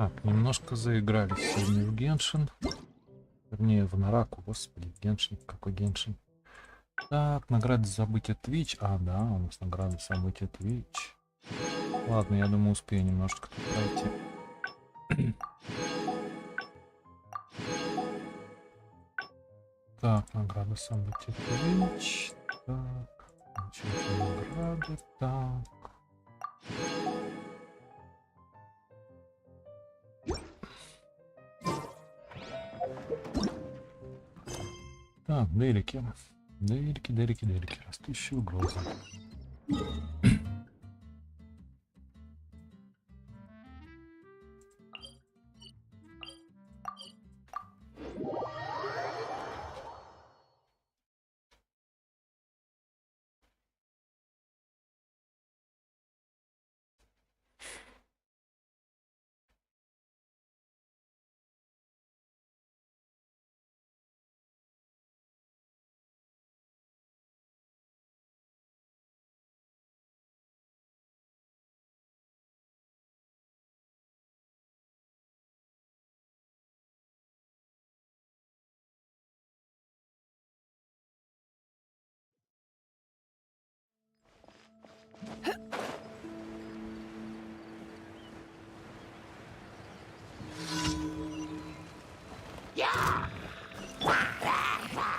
Так, немножко заигрались сегодня в Геншин. Вернее, в Нараку. Господи, Геншин. Какой Геншин? Так, награда за событие Twitch. А, да, у нас награда за событие Twitch. Ладно, я думаю, успею немножко тут пройти. Так, награда события Twitch. Так, начать награды. Так. Так, дырики. Дырики. Растущие угрозы.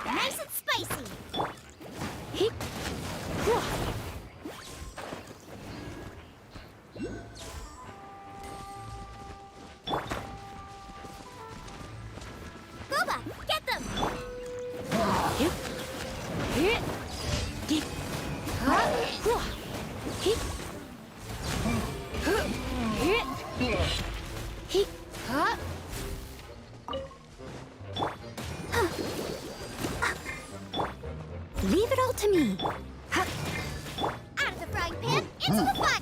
Nice and spicy. Boba, get them. Leave it all to me. Out of the frying pan, into the pot.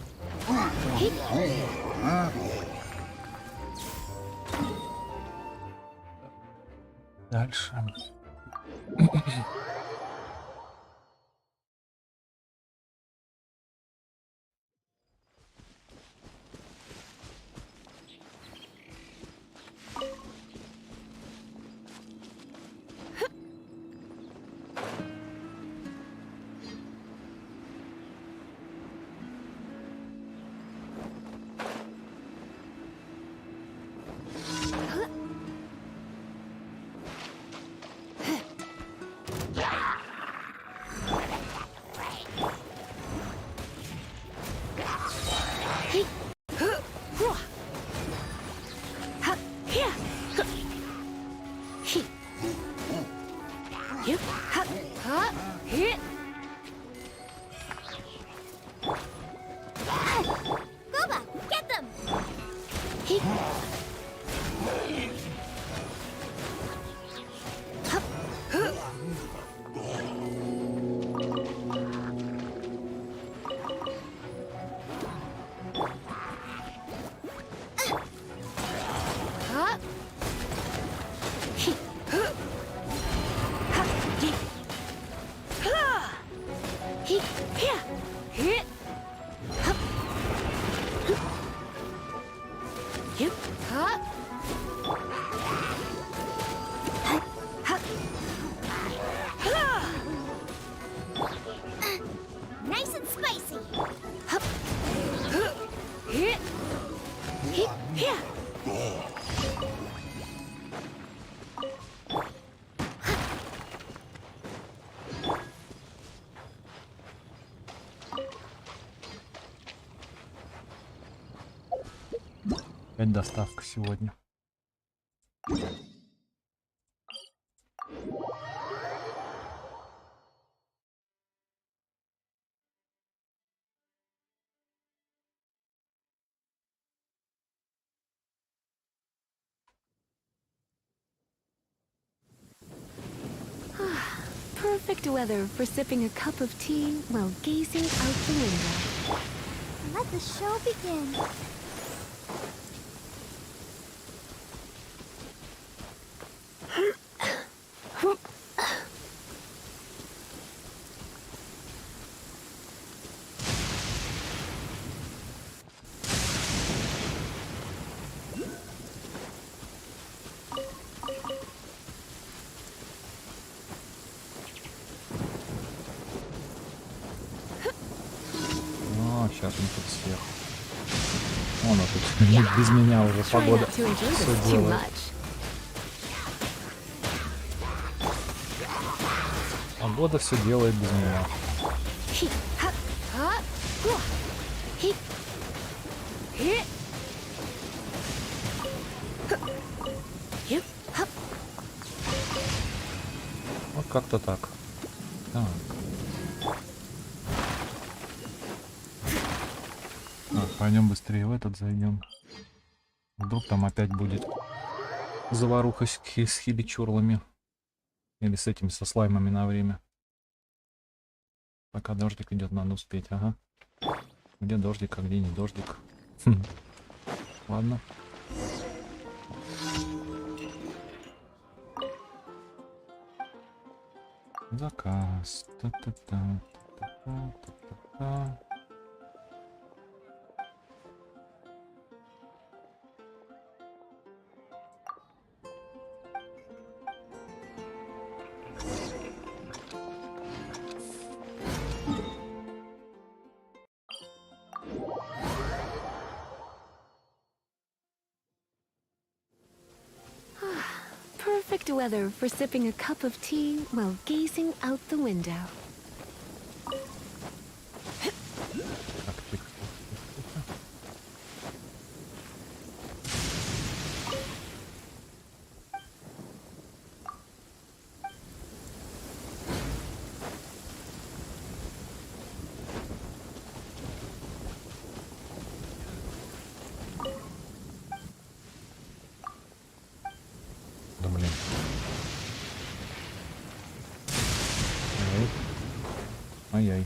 Дальше. Boba, get them. Nice and spicy. Опять доставка сегодня. Perfect weather for sipping a cup of tea while gazing out the window. Let the show begin. Сейчас он тут всех. Вон он тут без меня уже Try погода not to enjoy все this too делает. much. Погода все делает без меня. Вот как-то так. Так. Пойдем быстрее в этот зайдем. Вдруг там опять будет заваруха с хиличурлами. Или с этими, со слаймами на время. Пока дождик идет, надо успеть, ага. Где дождик, а где не дождик. Ладно. Заказ. Та-та-та, та-та-та, та-та-та. Perfect weather for sipping a cup of tea while gazing out the window. Так, тихо, тихо, тихо. Да блин. Ай-яй.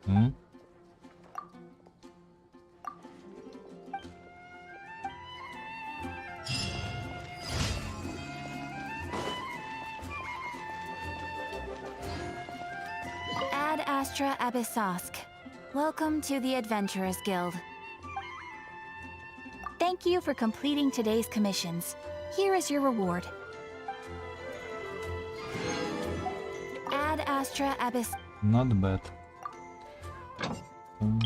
Мгм. Ad Astra Abyssosk. Welcome to the Adventurers Guild. Thank you for completing today's commissions. Here is your reward. Ad Astra Abyss. Not bad. М.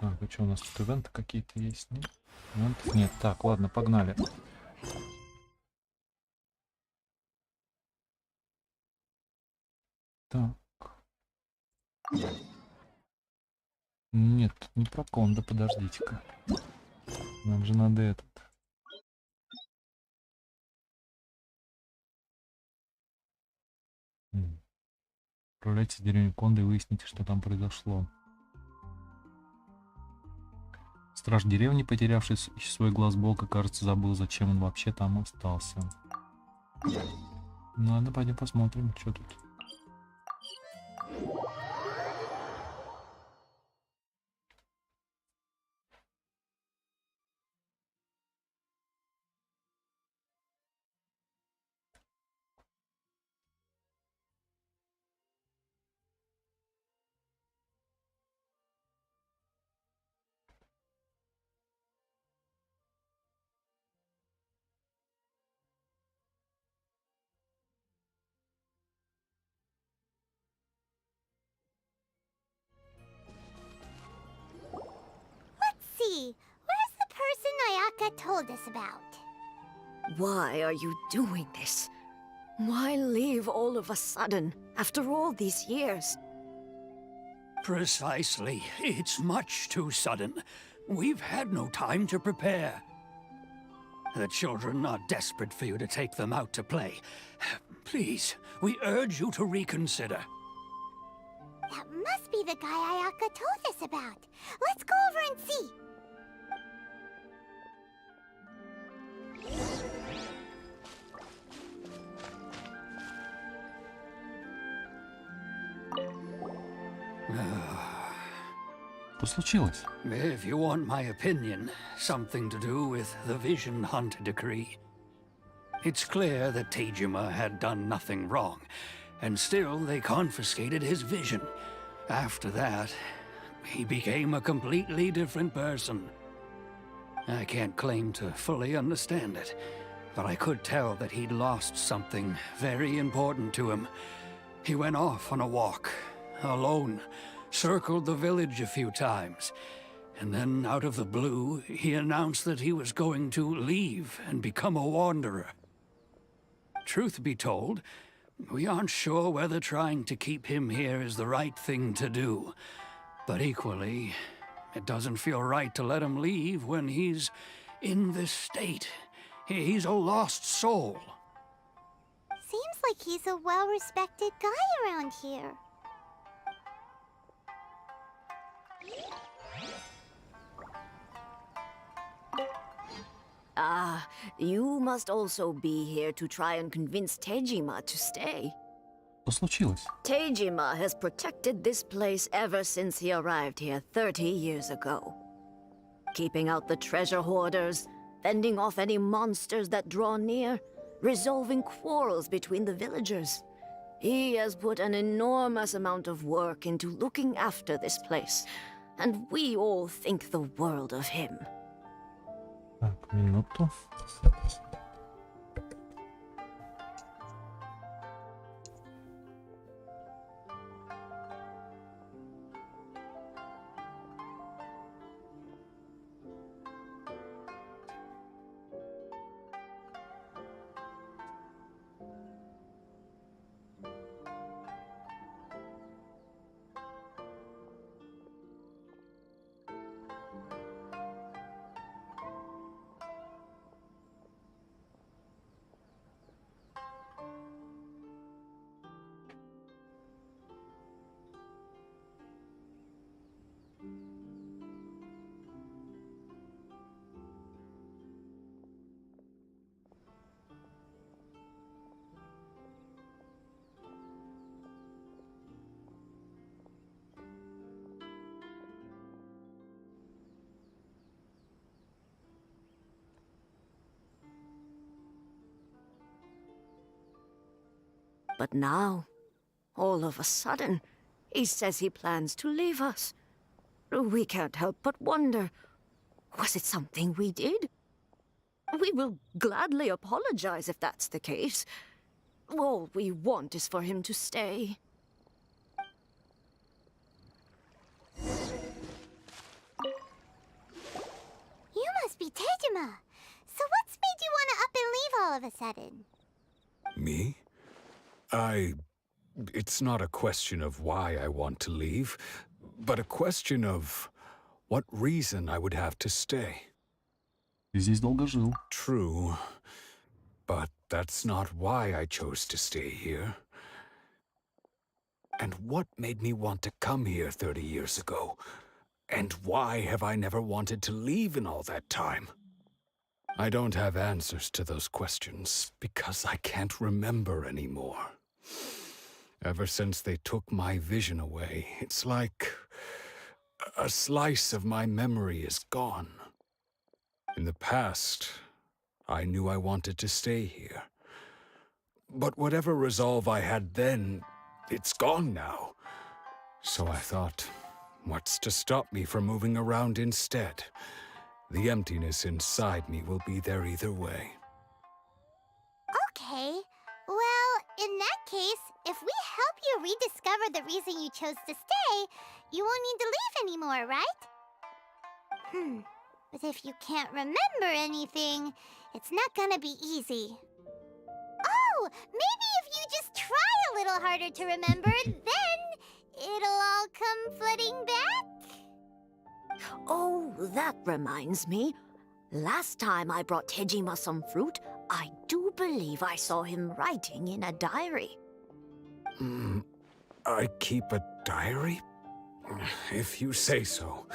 Так, и что у нас тут ивенты какие-то есть? Нет? Ивентов нет. Так, ладно, погнали. Так. Нет, не про ком, да подождите-ка. Нам же надо этот. Отправляйтесь в деревню Конда и выясните, что там произошло. Страж деревни, потерявший свой глаз Бога, кажется, забыл, зачем он вообще там остался. Ладно, пойдем посмотрим, что тут. See, where's the person Аяко told us about? Why are you doing this? Why leave all of a sudden, after all these years? Precisely. It's much too sudden. We've had no time to prepare. The children are desperate for you to take them out to play. Please, we urge you to reconsider. That must be the guy Аяко told us about. Let's go over and see. Что случилось? If you want my opinion, something to do with the Vision Hunt decree. It's clear that Tejima had done nothing wrong, and still they confiscated his vision. After that, he became a completely different person. I can't claim to fully understand it, but I could tell that he'd lost something very important to him. He went off on a walk, alone, circled the village a few times, and then out of the blue, he announced that he was going to leave and become a wanderer. Truth be told, we aren't sure whether trying to keep him here is the right thing to do, but equally, it doesn't feel right to let him leave when he's in this state. He's a lost soul. Seems like he's a well-respected guy around here. Ah, you must also be here to try and convince Tejima to stay. Что случилось? Tejima has protected this place ever since he arrived here 30 years ago. Keeping out the treasure hoarders, fending off any monsters that draw near, resolving quarrels between the villagers. He has put an enormous amount of work into looking after this place, and we all think the world of him. Так, минуту. But now, all of a sudden, he says he plans to leave us. We can't help but wonder, was it something we did? We will gladly apologize if that's the case. All we want is for him to stay. You must be Tejima. So what's made you want to up and leave all of a sudden? Me? It's not a question of why I want to leave, but a question of what reason I would have to stay. Ты здесь долго жил. True, but that's not why I chose to stay here. And what made me want to come here 30 years ago? And why have I never wanted to leave in all that time? I don't have answers to those questions because I can't remember anymore. Ever since they took my vision away, it's like a slice of my memory is gone. In the past, I knew I wanted to stay here. But whatever resolve I had then, it's gone now. So I thought, what's to stop me from moving around instead? The emptiness inside me will be there either way. Okay. Well, in that case, if we help you rediscover the reason you chose to stay, you won't need to leave anymore, right? But if you can't remember anything, it's not gonna be easy. Oh, maybe if you just try a little harder to remember, then it'll all come flooding that reminds me. Last time I brought Tejima some fruit, I do believe I saw him writing in a diary. I keep a diary? If you say so.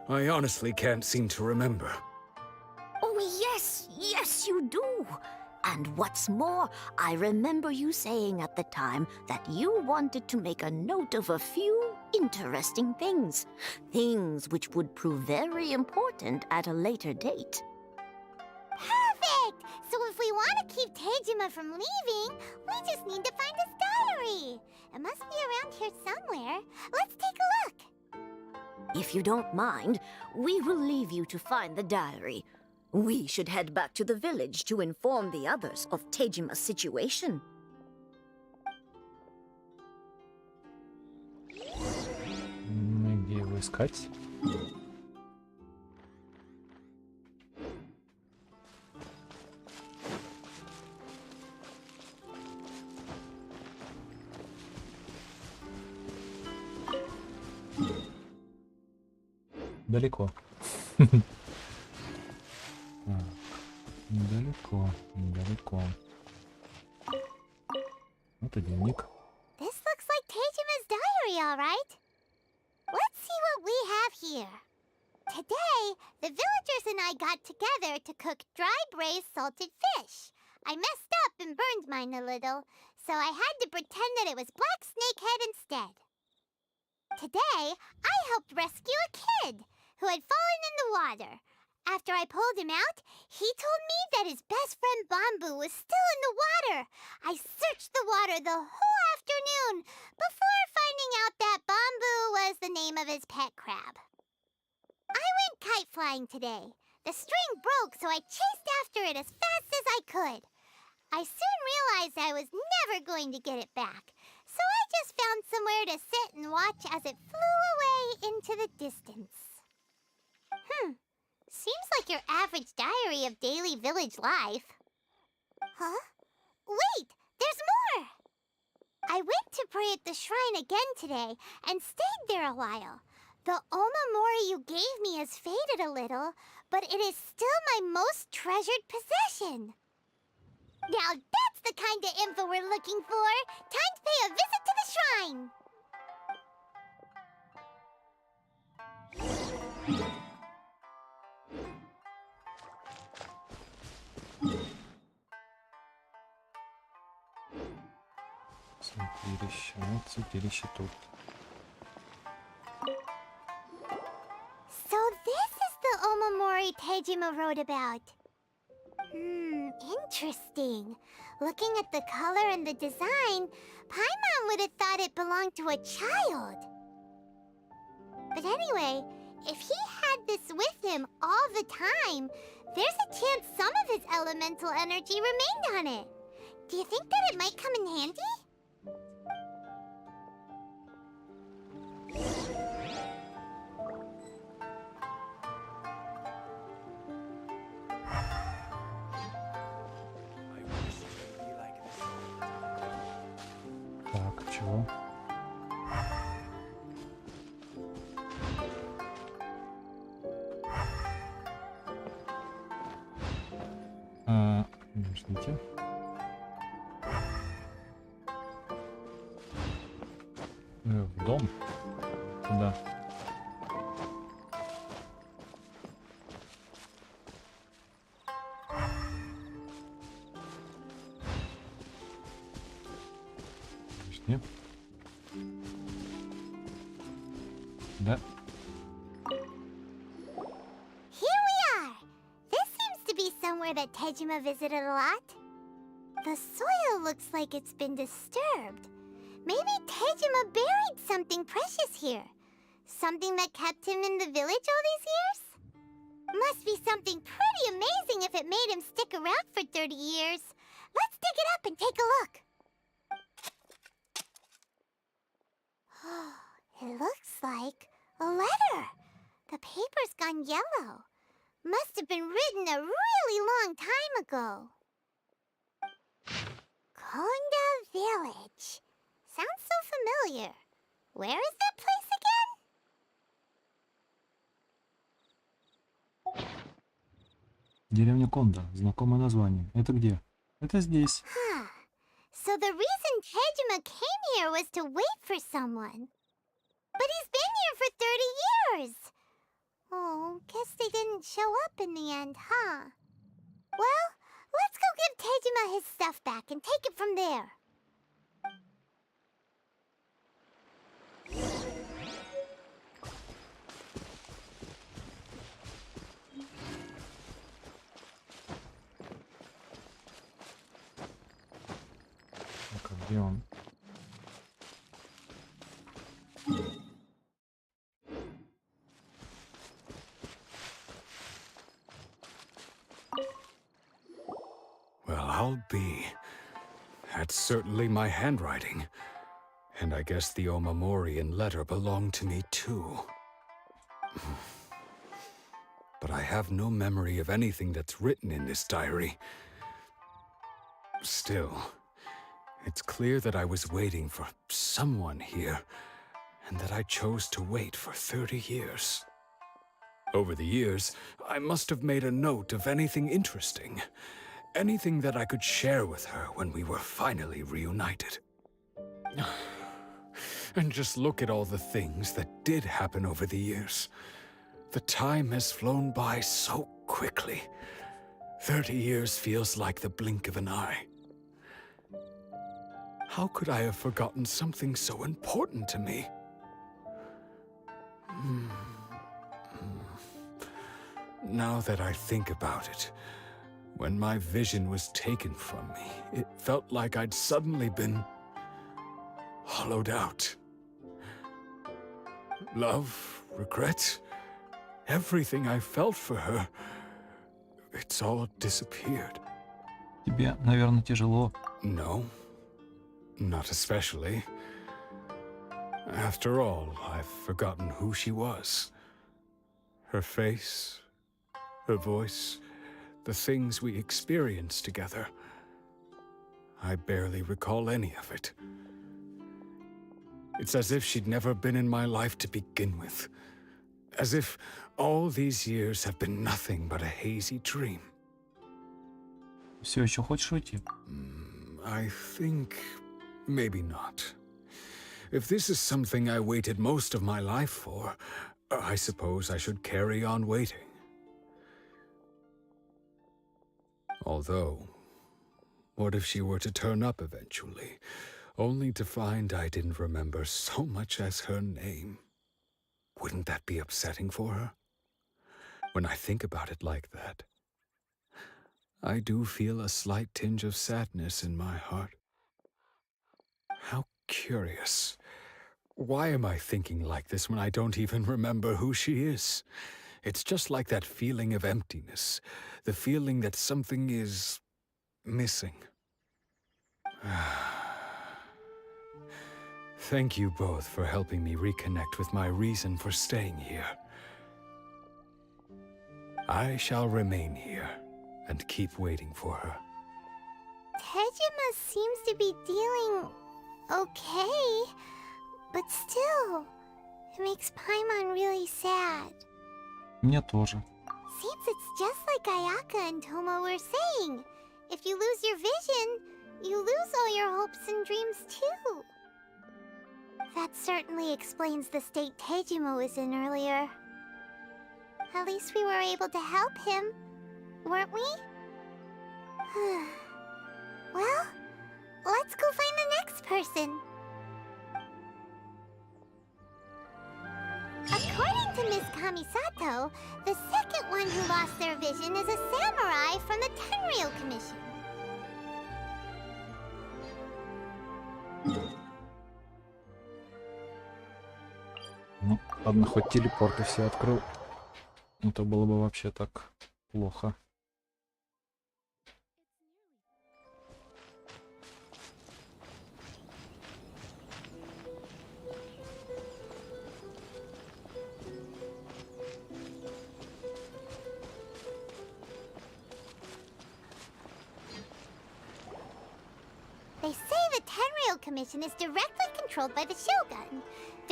I honestly can't seem to remember. Oh, yes, you do. And what's more, I remember you saying at the time that you wanted to make a note of a few interesting things. Things which would prove very important at a later date. Perfect! So if we want to keep Tejima from leaving, we just need to find his diary. It must be around here somewhere. Let's take a look. If you don't mind, we will leave you to find the diary. We should head back to the village to inform the others of Tejima's situation. Где его искать? Далеко. Далеко. Вот и дневник. This looks like Tejima's diary, all right. Let's see what we have here. Today, the villagers and I got together to cook dry braised salted fish. I messed up and burned mine a little, so I had to pretend that it was black snakehead instead. Today, I helped rescue a kid who had fallen in the water. After I pulled him out, he told me that his best friend Bamboo was still in the water. I searched the water the whole afternoon before finding out that Bamboo was the name of his pet crab. I went kite flying today. The string broke, so I chased after it as fast as I could. I soon realized I was never going to get it back, so I just found somewhere to sit and watch as it flew away into the distance. Seems like your average diary of daily village life. Huh? Wait! There's more! I went to pray at the shrine again today and stayed there a while. The omamori you gave me has faded a little, but it is still my most treasured possession. Now that's the kind of info we're looking for. Time to pay a visit to the shrine. Святилище тут. So this is the omamori Tejima wrote about. Interesting. Looking at the color and the design, Paimon would have thought it belonged to a child. But anyway, if he had this with him all the time, there's a chance some of his elemental energy remained on it. Do you think that it might come in handy? Так, чего? Ждите. В дом? Куда? Подожди. Да. Here we are! This seems to be somewhere that Tejima visited a lot. The soil looks like it's been disturbed. Maybe Tejima buried something precious here. Something that kept him in the village all these years? Must be something pretty amazing if it made him stick around for 30 years. Let's dig it up and take a look. It looks like a letter. The paper's gone yellow. Must have been written a really long time ago. Konda Village. Sounds so familiar. Where is that place again? Деревня Кондо. Знакомое название. Это где? Это здесь. Huh. So the reason Tejima came here was to wait for someone. But he's been here for 30 years. Oh, guess they didn't show up in the end, huh? Well, let's go give Tejima his stuff back and take it from there. Так, а где он? Well, I'll be. That's certainly my handwriting. And I guess the Omamorian letter belonged to me too. But I have no memory of anything that's written in this diary. Still, it's clear that I was waiting for someone here, and that I chose to wait for 30 years. Over the years, I must have made a note of anything interesting. Anything that I could share with her when we were finally reunited. And just look at all the things that did happen over the years. The time has flown by so quickly. 30 years feels like the blink of an eye. How could I have forgotten something so important to me? Now that I think about it, when my vision was taken from me, it felt like I'd suddenly been hollowed out. Love, regret, everything I felt for her, it's all disappeared. Тебе, наверное, тяжело. No, not especially. After all, I've forgotten who she was. Her face, her voice, the things we experienced together. I barely recall any of it. It's as if she'd never been in my life to begin with. As if all these years have been nothing but a hazy dream. Все еще хочешь уйти? I think maybe not. If this is something I waited most of my life for, I suppose I should carry on waiting. Although, what if she were to turn up eventually, only to find I didn't remember so much as her name? Wouldn't that be upsetting for her? When I think about it like that, I do feel a slight tinge of sadness in my heart. How curious. Why am I thinking like this when I don't even remember who she is? It's just like that feeling of emptiness, the feeling that something is missing. Thank you both for helping me reconnect with my reason for staying here. I shall remain here and keep waiting for her. Tejima seems to be dealing okay, but still, it makes Paimon really sad. Мне тоже. Seems it's just like Ayaka and Tomo were saying. If you lose your vision, you lose all your hopes and dreams too. That certainly explains the state Tejima was in earlier. At least we were able to help him, weren't we? Well, let's go find the next person. According to Miss Kamisato, the second one who lost their vision is a samurai from the Tenryou Commission. Ну, ладно, хоть телепорты все открыл. Это было бы вообще так плохо. They say the Tenryou Commission is directly controlled by the Shogun.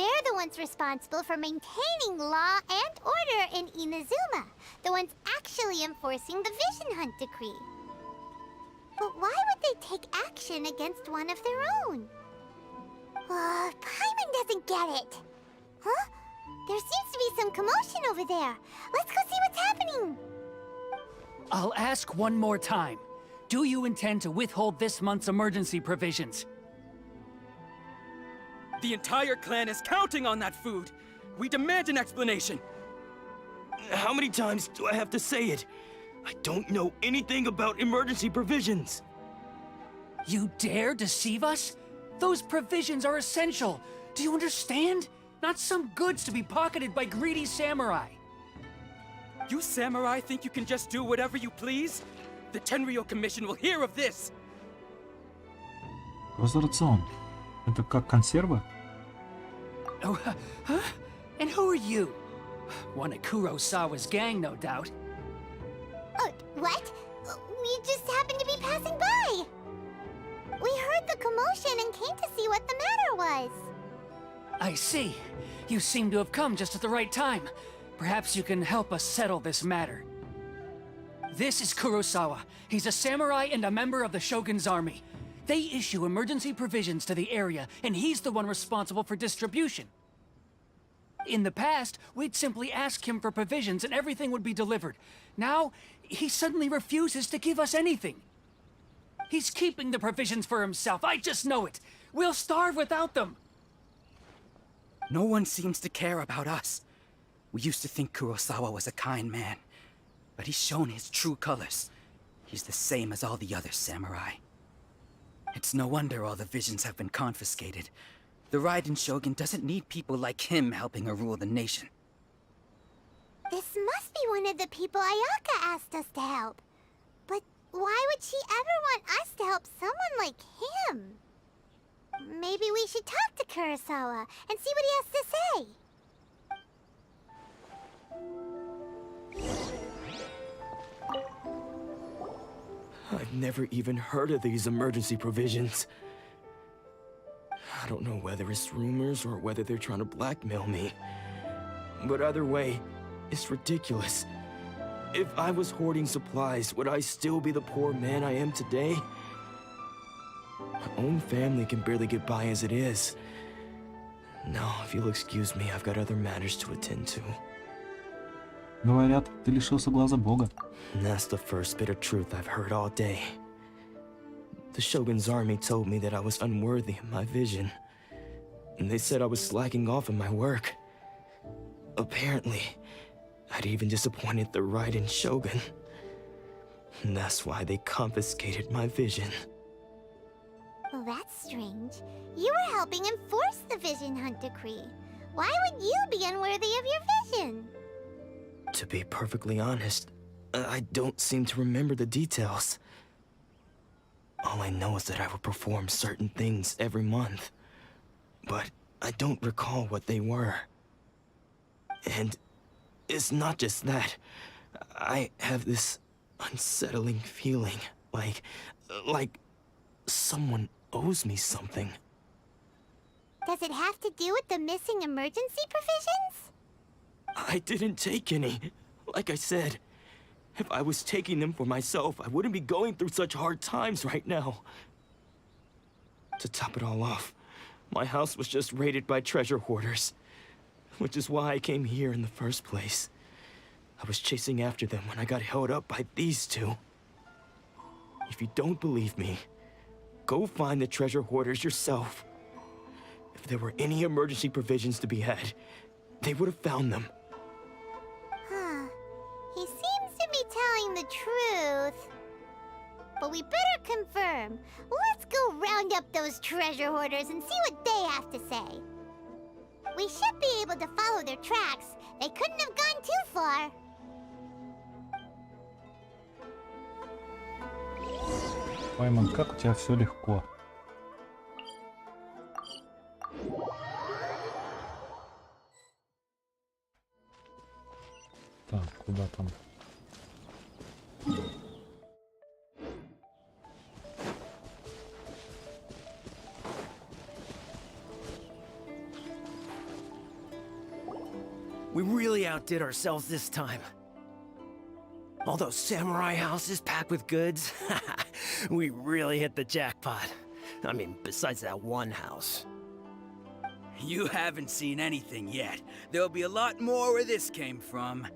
They're the ones responsible for maintaining law and order in Inazuma. The ones actually enforcing the Vision Hunt decree. But why would they take action against one of their own? Paimon doesn't get it. Huh? There seems to be some commotion over there. Let's go see what's happening. I'll ask one more time. Do you intend to withhold this month's emergency provisions? The entire clan is counting on that food. We demand an explanation. How many times do I have to say it? I don't know anything about emergency provisions. You dare deceive us? Those provisions are essential. Do you understand? Not some goods to be pocketed by greedy samurai. You samurai think you can just do whatever you please? The Tenryou Commission will hear of this. Что за рацион? Это как консервы? Oh, huh? And who are you? One of Kurosawa's gang, no doubt. What? We just happened to be passing by. We heard the commotion and came to see what the matter was. I see. You seem to have come just at the right time. Perhaps you can help us settle this matter. This is Kurosawa. He's a samurai and a member of the Shogun's army. They issue emergency provisions to the area, and he's the one responsible for distribution. In the past, we'd simply ask him for provisions and everything would be delivered. Now, he suddenly refuses to give us anything. He's keeping the provisions for himself, I just know it. We'll starve without them. No one seems to care about us. We used to think Kurosawa was a kind man, but he's shown his true colors. He's the same as all the other samurai. It's no wonder all the visions have been confiscated. The Raiden Shogun doesn't need people like him helping her rule the nation. This must be one of the people Аяко asked us to help. But why would she ever want us to help someone like him? Maybe we should talk to Kurosawa and see what he has to say. I've never even heard of these emergency provisions. I don't know whether it's rumors or whether they're trying to blackmail me. But either way, it's ridiculous. If I was hoarding supplies, would I still be the poor man I am today? My own family can barely get by as it is. Now, if you'll excuse me, I've got other matters to attend to. Говорят, ты лишился глаза Бога. And that's the first bit of truth I've heard all day. The Shogun's army told me that I was unworthy of my vision. And they said I was slacking off in my work. Apparently, I'd even disappointed the Raiden Shogun. And that's why they confiscated my vision. Well, that's strange. You were helping enforce the Vision Hunt decree. Why would you be unworthy of your vision? To be perfectly honest, I don't seem to remember the details. All I know is that I would perform certain things every month. But I don't recall what they were. And it's not just that. I have this unsettling feeling, like someone owes me something. Does it have to do with the missing emergency provisions? I didn't take any. Like I said, if I was taking them for myself, I wouldn't be going through such hard times right now. To top it all off, my house was just raided by treasure hoarders, which is why I came here in the first place. I was chasing after them when I got held up by these two. If you don't believe me, go find the treasure hoarders yourself. If there were any emergency provisions to be had, they would have found them. Huh. He seems to be telling the truth. But we better confirm. Let's go round up those treasure hoarders and see what they have to say. We should be able to follow their tracks. They couldn't have gone too far. Пайман, как у тебя все легко. Так, куда там? We really outdid ourselves this time. All those samurai houses packed with goods. We really hit the jackpot. I mean, besides that one house. You haven't seen anything yet. There'll be a lot more where this came from.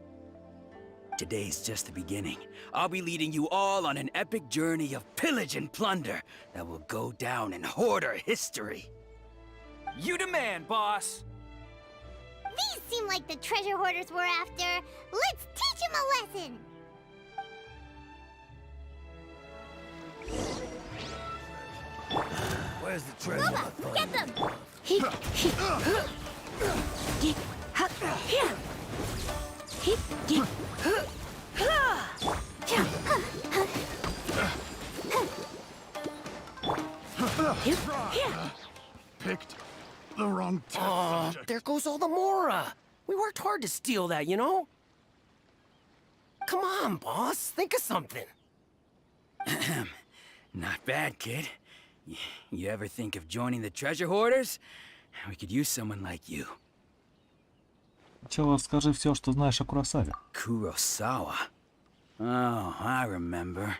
Today's just the beginning. I'll be leading you all on an epic journey of pillage and plunder that will go down in hoarder history. You demand, boss! These seem like the treasure hoarders we're after. Let's teach them a lesson! Where's the treasure? Loba, get them! Picked the wrong test Oh, subject. there goes all the Mora. We worked hard to steal that, you know? Come on, boss. Think of something. Not bad, kid. You ever think of joining the treasure hoarders? We could use someone like you. Сначала расскажи все, что знаешь о Куросаве. Kurosawa. Oh, I remember.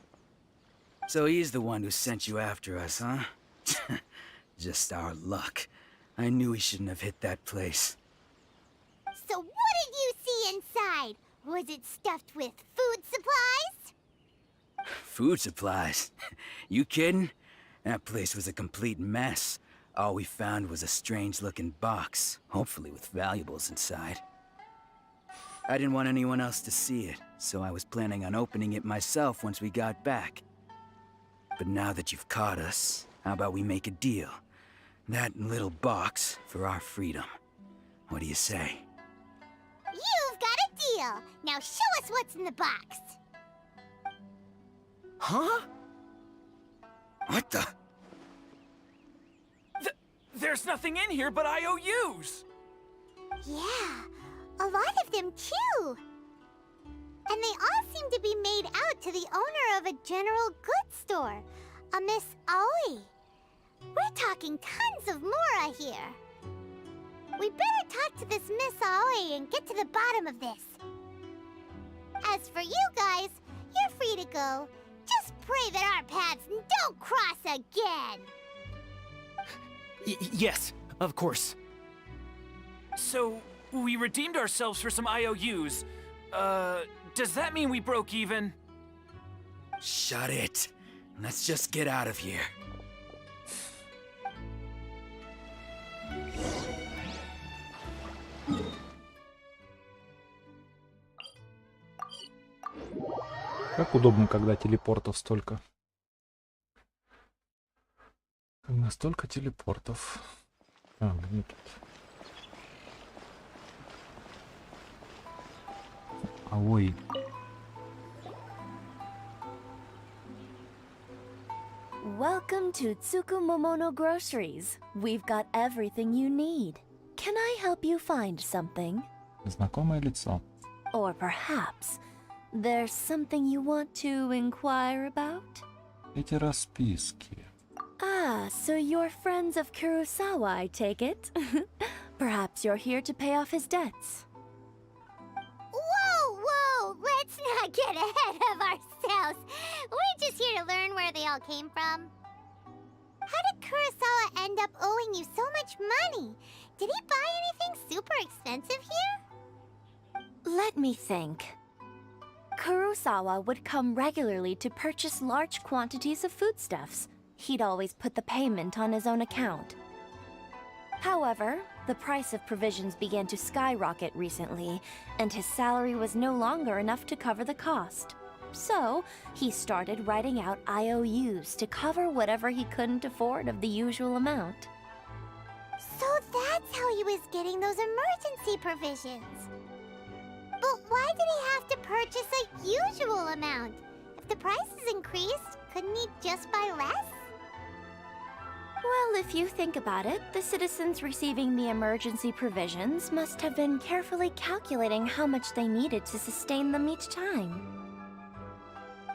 So he's the one who sent you after us, huh? Just our luck. I knew he shouldn't have hit that place. So what did you see inside? Was it stuffed with food supplies? Food supplies? You kidding? That place was a complete mess. All we found was a strange-looking box, hopefully with valuables inside. I didn't want anyone else to see it, so I was planning on opening it myself once we got back. But now that you've caught us, how about we make a deal? That little box for our freedom. What do you say? You've got a deal. Now show us what's in the box. Huh? What the? There's nothing in here but IOUs! Yeah, a lot of them too. And they all seem to be made out to the owner of a general goods store, a Miss Aoi. We're talking tons of Mora here. We better talk to this Miss Aoi and get to the bottom of this. As for you guys, you're free to go. Just pray that our paths don't cross again. Yes, of course. So, we redeemed ourselves for some IOUs. Does that mean we broke even? Shut it. Let's just get out of here. Как удобно, когда телепортов столько. Когда столько телепортов. А, где тут? Аой. Welcome to Tsukumomono Groceries. We've got everything you need. Can I help you find something? Знакомое лицо. Or perhaps there's something you want to inquire about? Эти расписки. Ah, so you're friends of Kurosawa, I take it? Perhaps you're here to pay off his debts. Whoa, whoa! Let's not get ahead of ourselves. We're just here to learn where they all came from. How did Kurosawa end up owing you so much money? Did he buy anything super expensive here? Let me think. Kurosawa would come regularly to purchase large quantities of foodstuffs. He'd always put the payment on his own account. However, the price of provisions began to skyrocket recently, and his salary was no longer enough to cover the cost. So, he started writing out IOUs to cover whatever he couldn't afford of the usual amount. So that's how he was getting those emergency provisions. But why did he have to purchase a usual amount? If the prices increased, couldn't he just buy less? Well, if you think about it, the citizens receiving the emergency provisions must have been carefully calculating how much they needed to sustain them each time.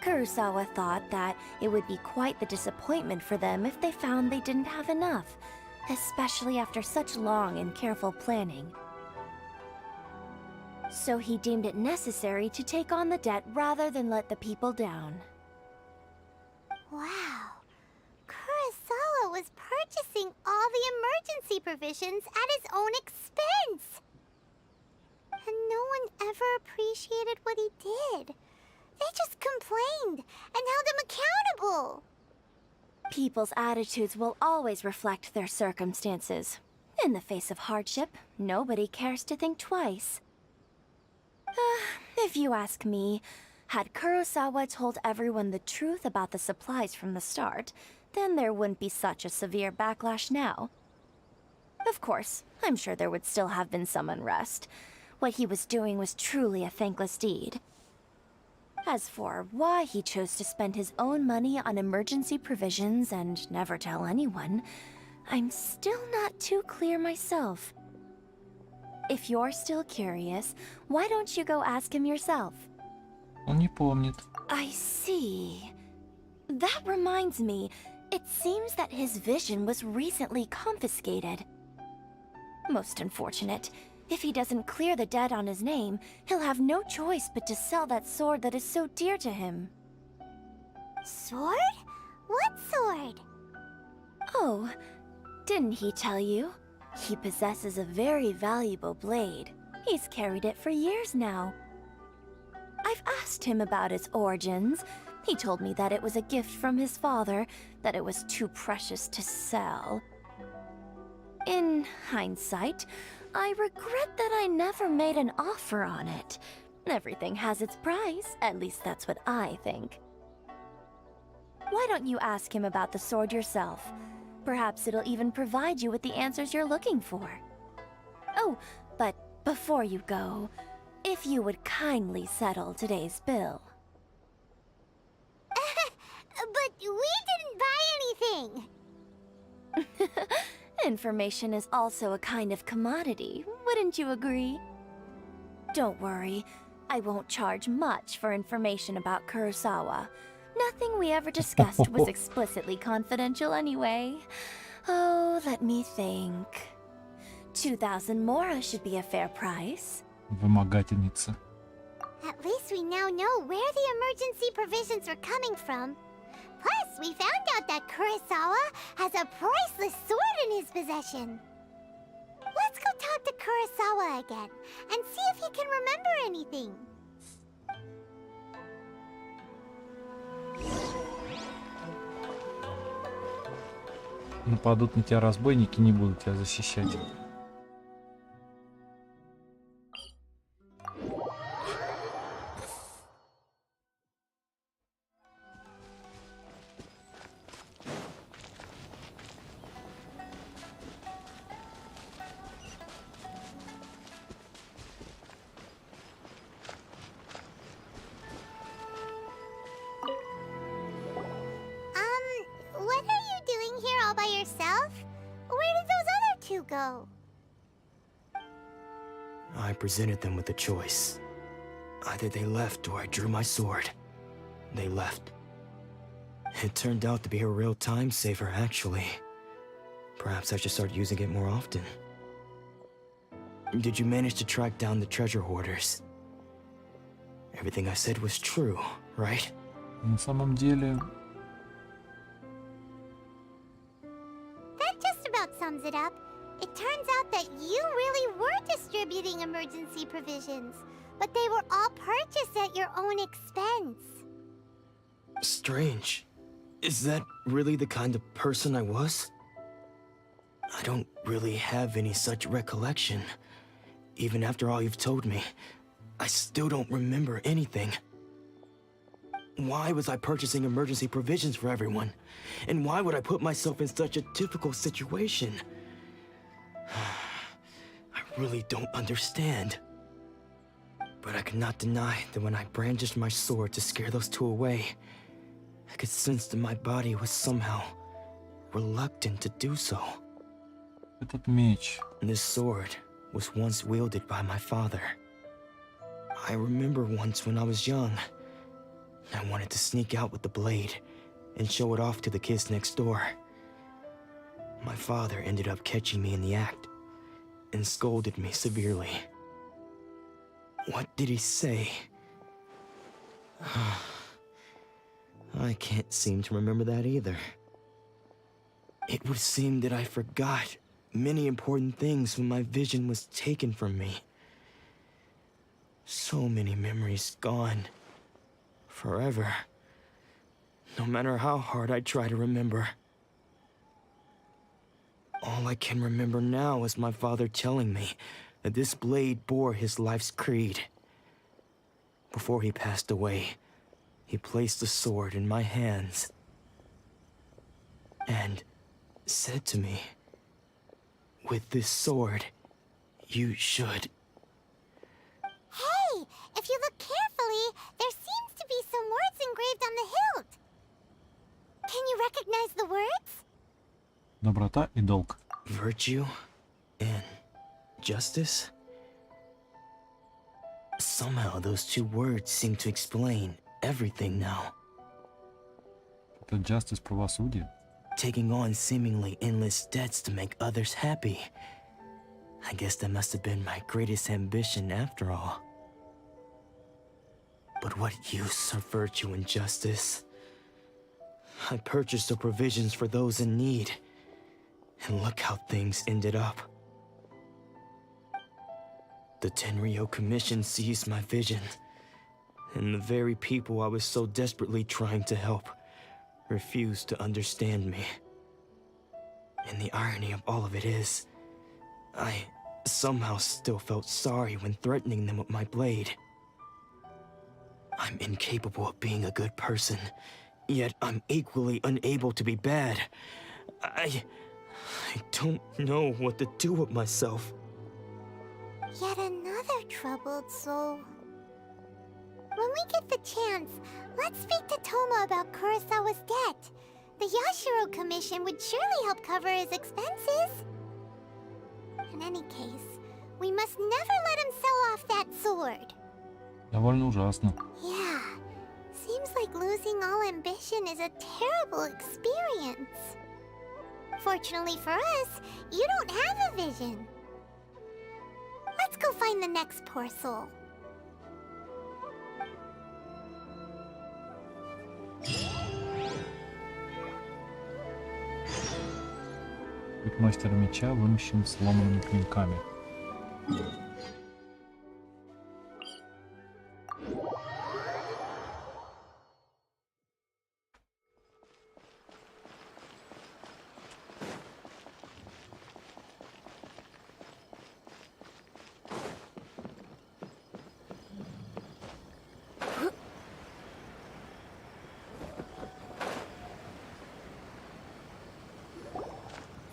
Kurosawa thought that it would be quite the disappointment for them if they found they didn't have enough, especially after such long and careful planning. So he deemed it necessary to take on the debt rather than let the people down. Wow. Kurosawa was purchasing all the emergency provisions at his own expense. And no one ever appreciated what he did. They just complained and held him accountable. People's attitudes will always reflect their circumstances. In the face of hardship, nobody cares to think twice. If you ask me, had Kurosawa told everyone the truth about the supplies from the start, then there wouldn't be such a severe backlash now. Of course, I'm sure there would still have been some unrest. What he was doing was truly a thankless deed. As for why he chose to spend his own money on emergency provisions and never tell anyone, I'm still not too clear myself. If you're still curious, why don't you go ask him yourself? Он не помнит. I see. That reminds me, it seems that his vision was recently confiscated. Most unfortunate. If he doesn't clear the debt on his name, he'll have no choice but to sell that sword that is so dear to him. Sword? What sword? Oh, didn't he tell you? He possesses a very valuable blade. He's carried it for years now. I've asked him about its origins. He told me that it was a gift from his father, that it was too precious to sell. In hindsight, I regret that I never made an offer on it. Everything has its price, at least that's what I think. Why don't you ask him about the sword yourself? Perhaps it'll even provide you with the answers you're looking for. Oh, but before you go, if you would kindly settle today's bill. But we didn't buy anything. Information is also a kind of commodity, wouldn't you agree? Don't worry, I won't charge much for information about Kurosawa. Nothing we ever discussed was explicitly confidential anyway. Oh, let me think. 2,000 mora should be a fair price. Вымогательница. At least we now know where the emergency provisions are coming from. Plus, we found out that Kurosawa has a priceless sword in his possession. Let's go talk to Kurosawa again and see if he can remember anything. Нападут на тебя разбойники, не будут тебя защищать. What are you doing here all by yourself? Where did those other two go? I presented them with a choice. Either they left or I drew my sword. They left. It turned out to be a real time saver, actually. Perhaps I should start using it more often. Did you manage to track down the treasure hoarders? Everything I said was true, right? На самом деле... That just about sums it up. It turns out that you really were distributing emergency provisions, but they were all purchased at your own expense. Strange. Is that really the kind of person I was? I don't really have any such recollection. Even after all you've told me, I still don't remember anything. Why was I purchasing emergency provisions for everyone? And why would I put myself in such a difficult situation? I really don't understand. But I cannot deny that when I brandished my sword to scare those two away, I could sense that my body was somehow reluctant to do so. Этот меч. This sword was once wielded by my father. I remember once when I was young, I wanted to sneak out with the blade and show it off to the kids next door. My father ended up catching me in the act and scolded me severely. What did he say? I can't seem to remember that either. It would seem that I forgot many important things when my vision was taken from me. So many memories gone. Forever. No matter how hard I try to remember. All I can remember now is my father telling me that this blade bore his life's creed. Before he passed away, he placed the sword in my hands and said to me, "With this sword, you should..." Hey, if you look carefully, there seems to be some words engraved on the hilt. Can you recognize the words? Доброта и долг. Virtue and justice? Somehow those two words seem to explain everything now. Это justice, правосудие. Taking on seemingly endless debts to make others happy. I guess that must have been my greatest ambition after all. But what use of virtue and justice? I purchased the provisions for those in need. And look how things ended up. The Tenryo Commission seized my vision. And the very people I was so desperately trying to help refused to understand me. And the irony of all of it is, I somehow still felt sorry when threatening them with my blade. I'm incapable of being a good person, yet I'm equally unable to be bad. I don't know what to do with myself. Yet another troubled soul. When we get the chance, let's speak to Toma about Kurosawa's debt. The Yashiro Commission would surely help cover his expenses. In any case, we must never let him sell off that sword. Довольно ужасно. Yeah, seems like losing all ambition is a terrible experience. Fortunately for us, you don't have a vision. Let's go find the next poor soul. Ведь мастер меча вымощен сломанными клинками.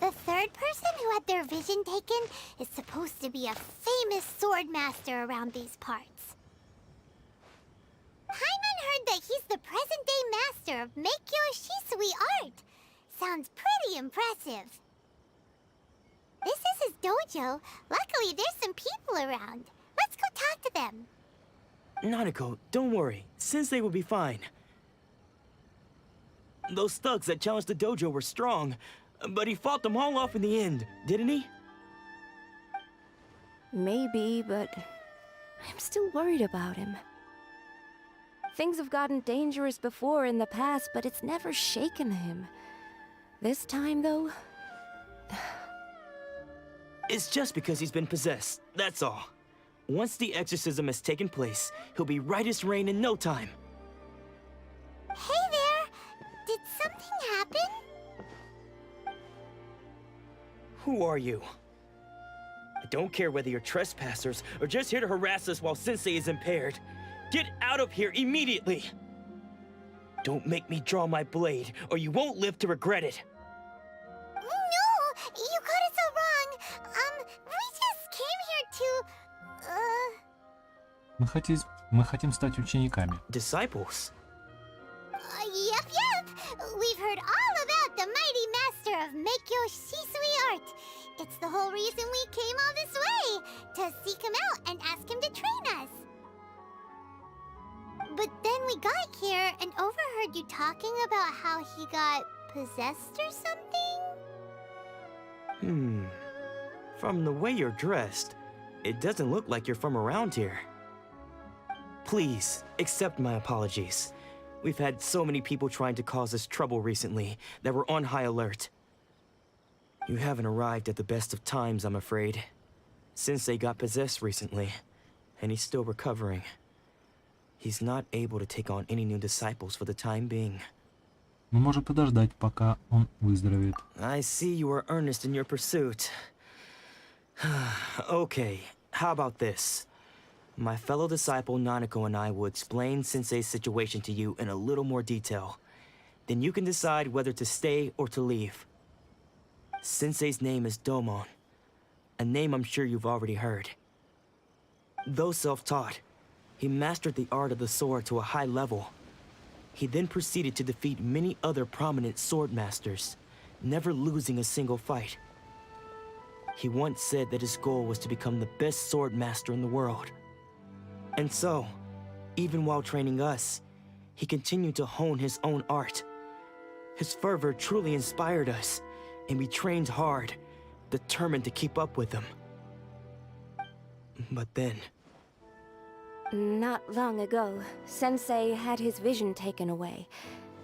The third person who had their vision taken is supposed to be a famous sword master around these parts. Paimon heard that he's the present-day master of Meikyo Shisui art. Sounds pretty impressive. This is his dojo. Luckily, there's some people around. Let's go talk to them. Nanako, don't worry. Sensei will be fine. Those thugs that challenged the dojo were strong, but he fought them all off in the end, didn't he? Maybe, but I'm still worried about him. Things have gotten dangerous before in the past, but it's never shaken him. This time, though... It's just because he's been possessed, that's all. Once the exorcism has taken place, he'll be right as rain in no time. Hey there! Did something happen? Who are you? I don't care whether you're trespassers or just here to harass us while Sensei is impaired. Get out of here immediately! Don't make me draw my blade, or you won't live to regret it. No! You got it so wrong! We just came here to... Мы хотим стать учениками. Disciples? Yep. We've heard all about the mighty master of Meikyo Shisui art. It's the whole reason we came all this way, to seek him out and ask him to train us. But then we got here and overheard you talking about how he got possessed or something? From the way you're dressed, it doesn't look like you're from around here. Please, accept my apologies. We've had so many people trying to cause us trouble recently that we're on high alert. You haven't arrived at the best of times, I'm afraid. Sensei got possessed recently, and he's still recovering. He's not able to take on any new disciples for the time being. Мы можем подождать, пока он выздоровеет. I see you are earnest in your pursuit. Okay, how about this? My fellow disciple Nanako and I will explain Sensei's situation to you in a little more detail. Then you can decide whether to stay or to leave. Sensei's name is Domon, a name I'm sure you've already heard. Though self-taught, he mastered the art of the sword to a high level. He then proceeded to defeat many other prominent sword masters, never losing a single fight. He once said that his goal was to become the best sword master in the world. And so, even while training us, he continued to hone his own art. His fervor truly inspired us, and we trained hard, determined to keep up with him. But then... Not long ago, Sensei had his vision taken away.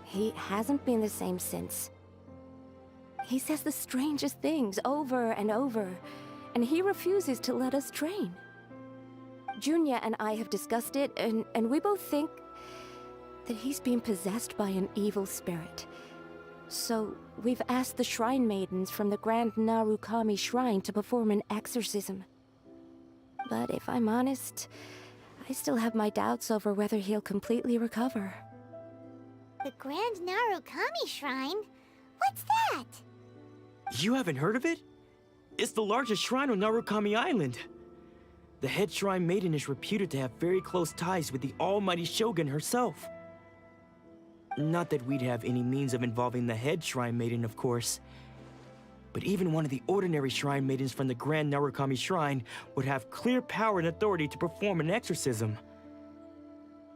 He hasn't been the same since. He says the strangest things over and over, and he refuses to let us train. Junya and I have discussed it, and we both think that he's been possessed by an evil spirit. So, we've asked the shrine maidens from the Grand Narukami Shrine to perform an exorcism. But if I'm honest, I still have my doubts over whether he'll completely recover. The Grand Narukami Shrine? What's that? You haven't heard of it? It's the largest shrine on Narukami Island. The head shrine maiden is reputed to have very close ties with the almighty shogun herself. Not that we'd have any means of involving the head shrine maiden, of course. But even one of the ordinary shrine maidens from the Grand Narukami Shrine would have clear power and authority to perform an exorcism.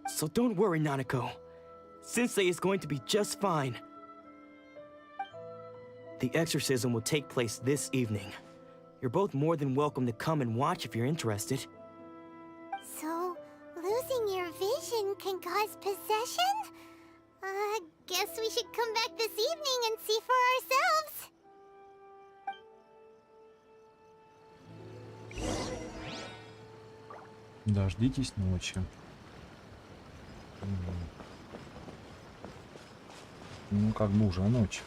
So don't worry, Nanako. Sensei is going to be just fine. The exorcism will take place this evening. You're both more than welcome to come and watch if you're interested. So, losing your vision can cause possession? Guess we should come back this evening and see for ourselves. Дождитесь ночи. Ну, как бы уже ночь.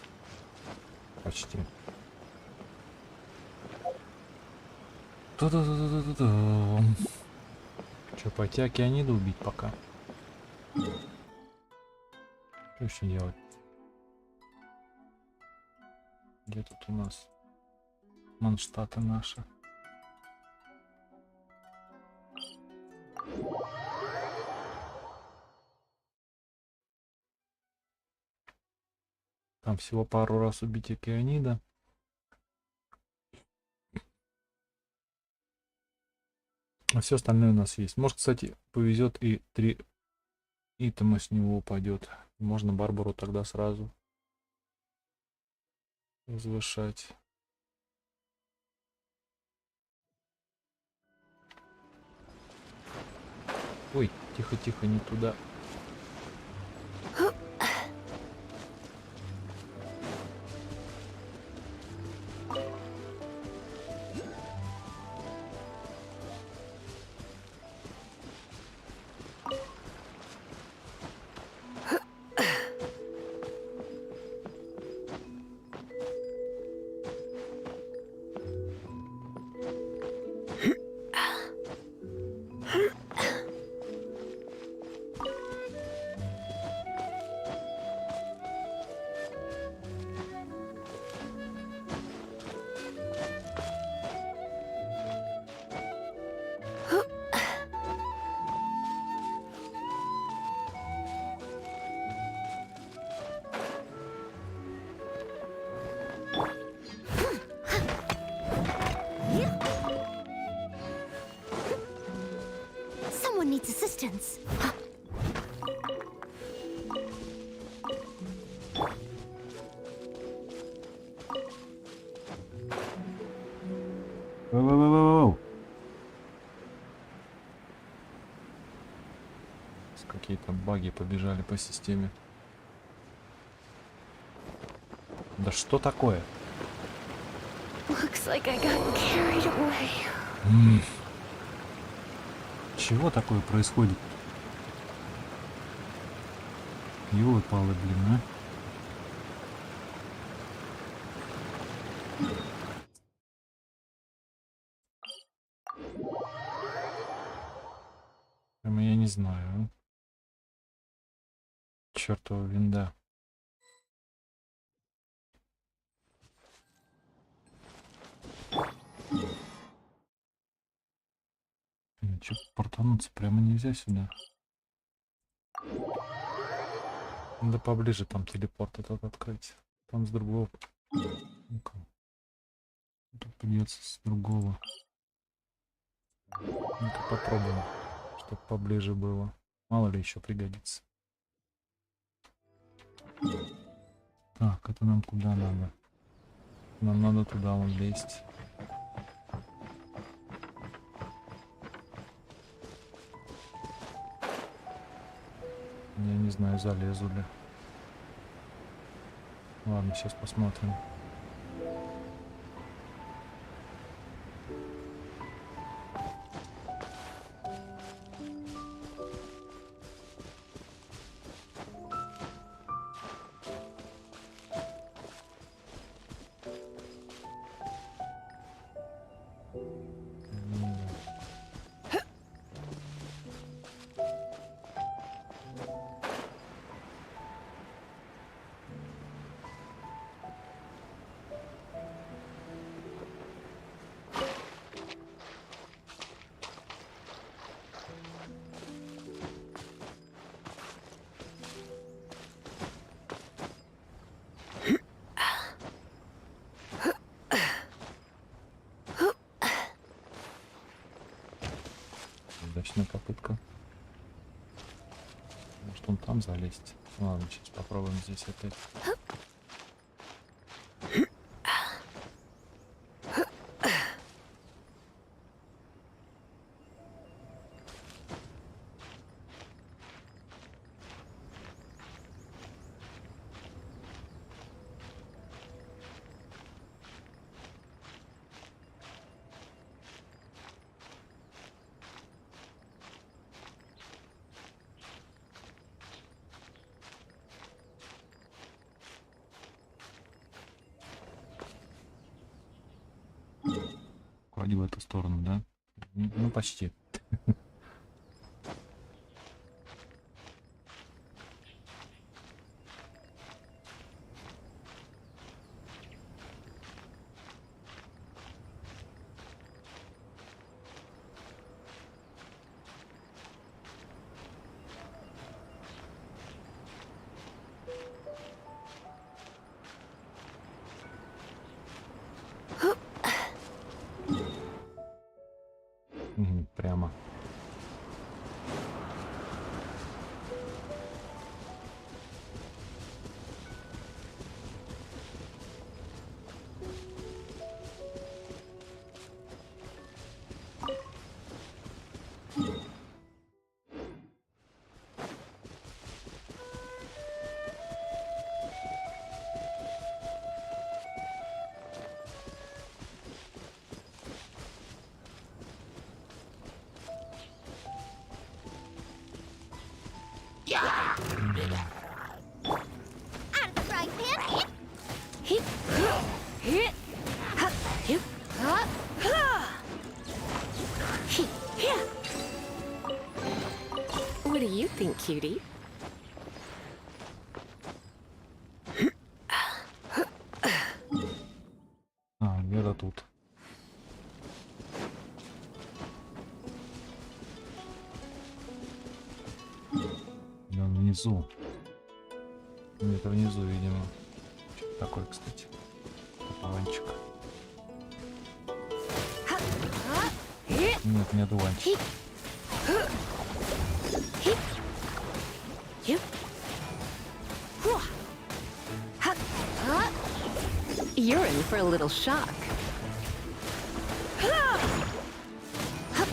Почти. Че, пойти океанида убить пока? Что еще делать? Где тут у нас Манштаты наши? Там всего пару раз убить океанида. А все остальное у нас есть. Может, кстати, повезет и 3 итема с него упадет. Можно Барбару тогда сразу возвышать. Ой, тихо-тихо, не туда. Someone needs assistance. Воу-воу-воу-воу. Какие-то баги побежали по системе. Да что такое? Looks like I got carried away. Чего такое происходит? Ёлы-палы, блин, а? Прямо я не знаю. Чёртова винда. Чё, портануться прямо нельзя сюда? Да поближе там телепорт этот открыть. Там с другого. Ну-ка. Тут придется с другого. Ну-ка попробуем, чтобы поближе было. Мало ли еще пригодится. Так, это нам куда надо? Нам надо туда вон лезть. Я не знаю, залезу ли. Ладно, сейчас посмотрим. Удачная попытка. Может он там залезть? Ладно, сейчас попробуем здесь опять. Вроде в эту сторону, да? Ну, почти. Прямо. Out of the frying pan. What do you think, cutie? А, Вера тут. Да, внизу. Где-то внизу, видимо. Что-то такое, кстати. Одуванчик. Нет, не одуванчик. You're in for a little shock.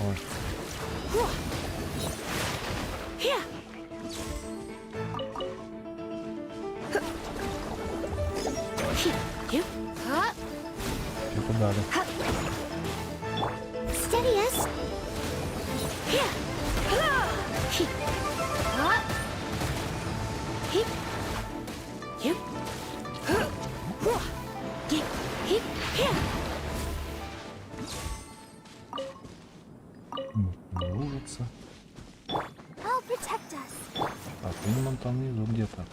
Ой. Что-то дали. Steady us. Не улица. I'll protect us. Так, видимо, он там внизу где-то.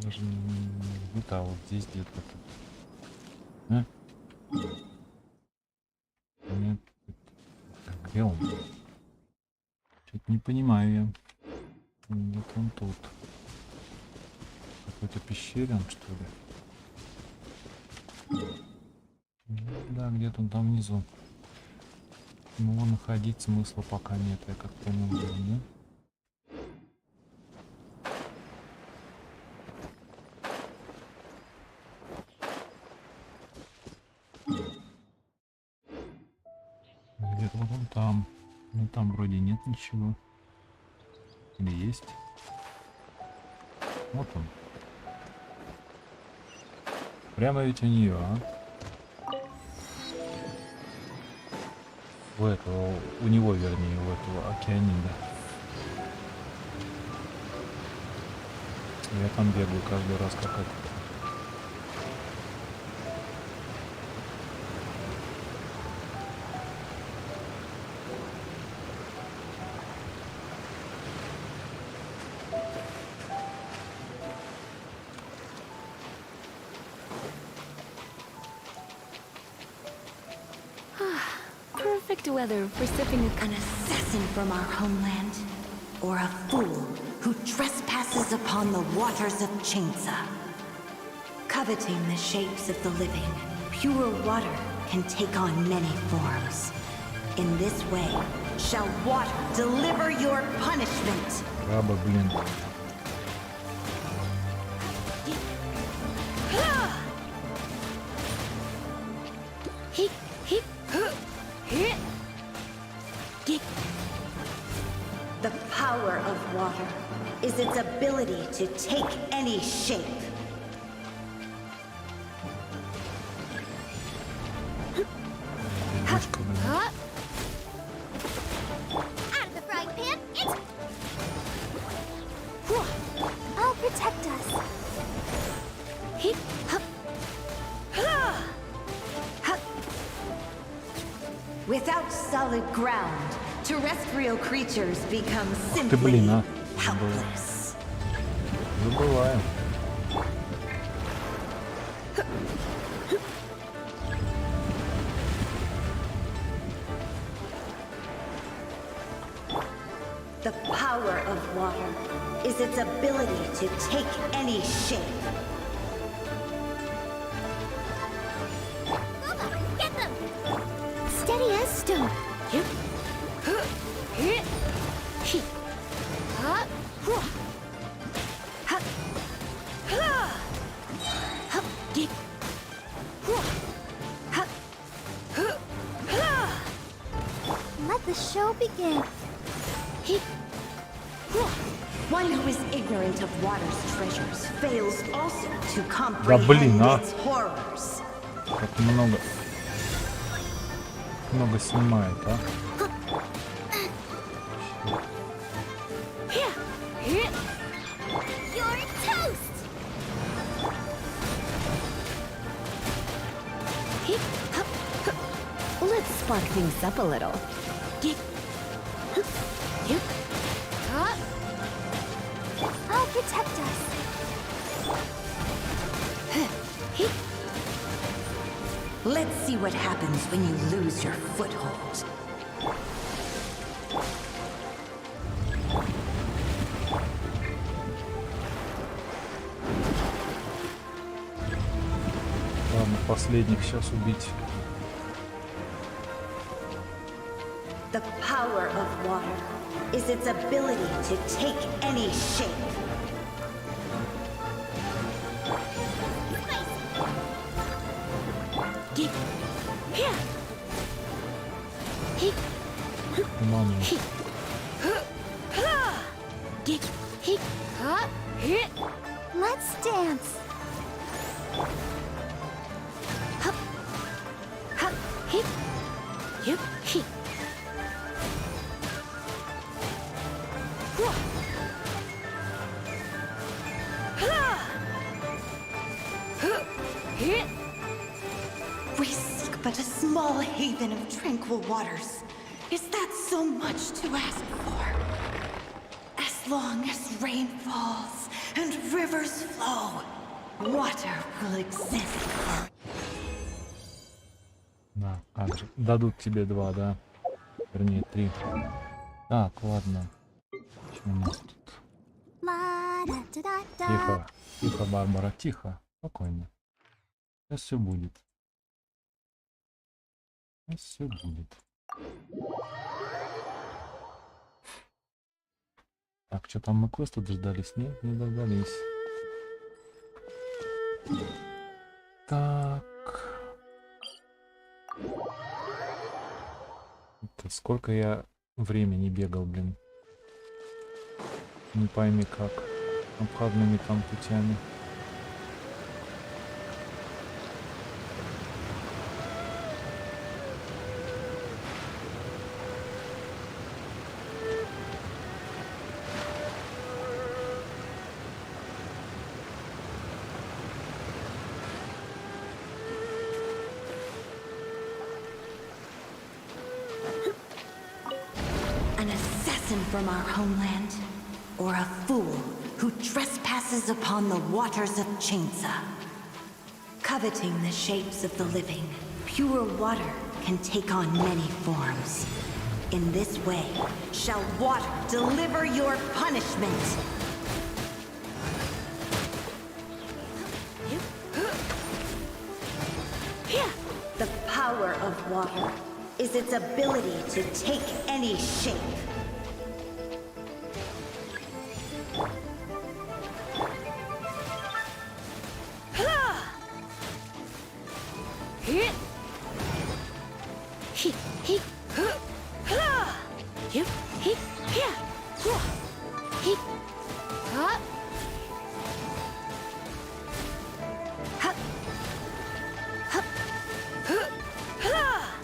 Даже не где-то, а вот здесь где-то. Нет. Где он? Чё-то не понимаю я. Вот он тут. Какой-то пещерен, что ли? Да, где-то он там внизу. Его находить смысла пока нет, я как понял, да? Где-то вот он там. Ну там вроде нет ничего. Или есть? Вот он. Прямо ведь у нее, а? У этого, у него, вернее, у этого океанида. Я там бегаю каждый раз как это. Perfect weather for sipping An assassin from our homeland, or a fool who trespasses upon the waters of Chainsa. Coveting the shapes of the living, pure water can take on many forms. In this way, shall water deliver your punishment. Раба, блин. The power of water is its ability to take any shape. Девушка, блин. Out of the frying pan, it's... I'll protect us. Without solid ground, terrestrial creatures become simply блин, а. helpless. Забываем. The power of water is its ability to take any shape. Bubba, get them! Steady as stone. Let the show begin. One who is ignorant of water's treasures fails also to блин, comprehend а. its horrors. Как много снимает, а? You're toast! Let's spark things up a little. I'll protect us. Let's see what happens when you lose your foothold. Ладно, последних сейчас убить. The power of water is its ability to take any shape. Мама. Let's dance. Hup. Hup. Hip. Hip. Hip. We seek but a small haven of tranquil waters. Is that so much to ask for? As long as rain falls and rivers flow, water will exist. На, как же. Дадут тебе 2, да? Вернее, 3. Так, ладно. Что у нас тут? Тихо. Тихо, Барбара, тихо. Спокойно. Сейчас все будет. Сейчас все будет. Так, что там мы квеста дождались? Нет, не дождались. Так. Это сколько я времени бегал, блин. Не пойми как. Обходными там путями. An assassin from our homeland, or a fool who trespasses upon the waters of Chainsa. Coveting the shapes of the living, pure water can take on many forms. In this way, shall water deliver your punishment. The power of water is its ability to take any shape.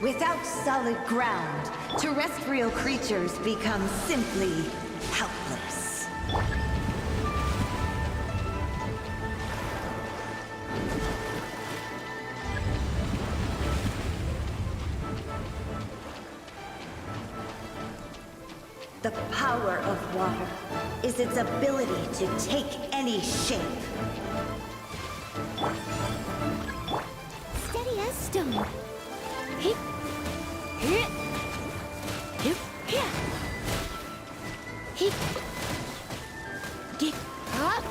Without solid ground, terrestrial creatures become simply helpless. The power of water is its ability to take any shape. Steady as stone. Hip. Hip. Hip. Hip. Hip. Dip. Up.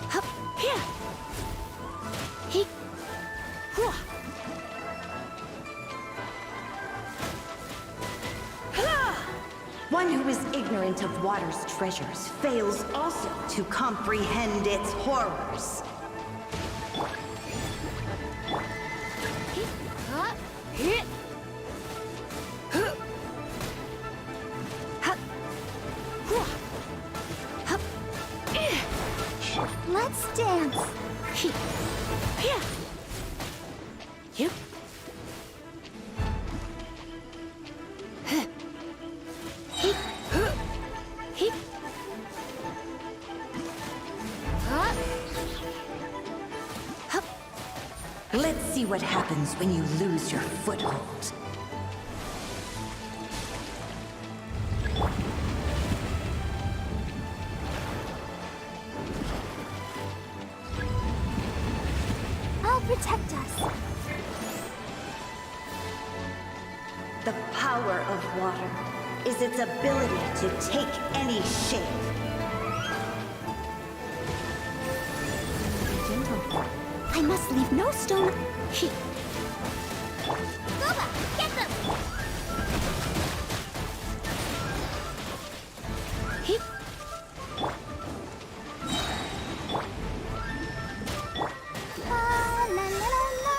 Hup. Here. Hip. Hua. One who is ignorant of water's treasures fails also to comprehend its horrors. Let's dance. Yep. Let's see what happens when you lose your foothold. I'll protect us. The power of water is its ability to take any shape. I must leave no stone. Boba, get them! Hip. La la la la.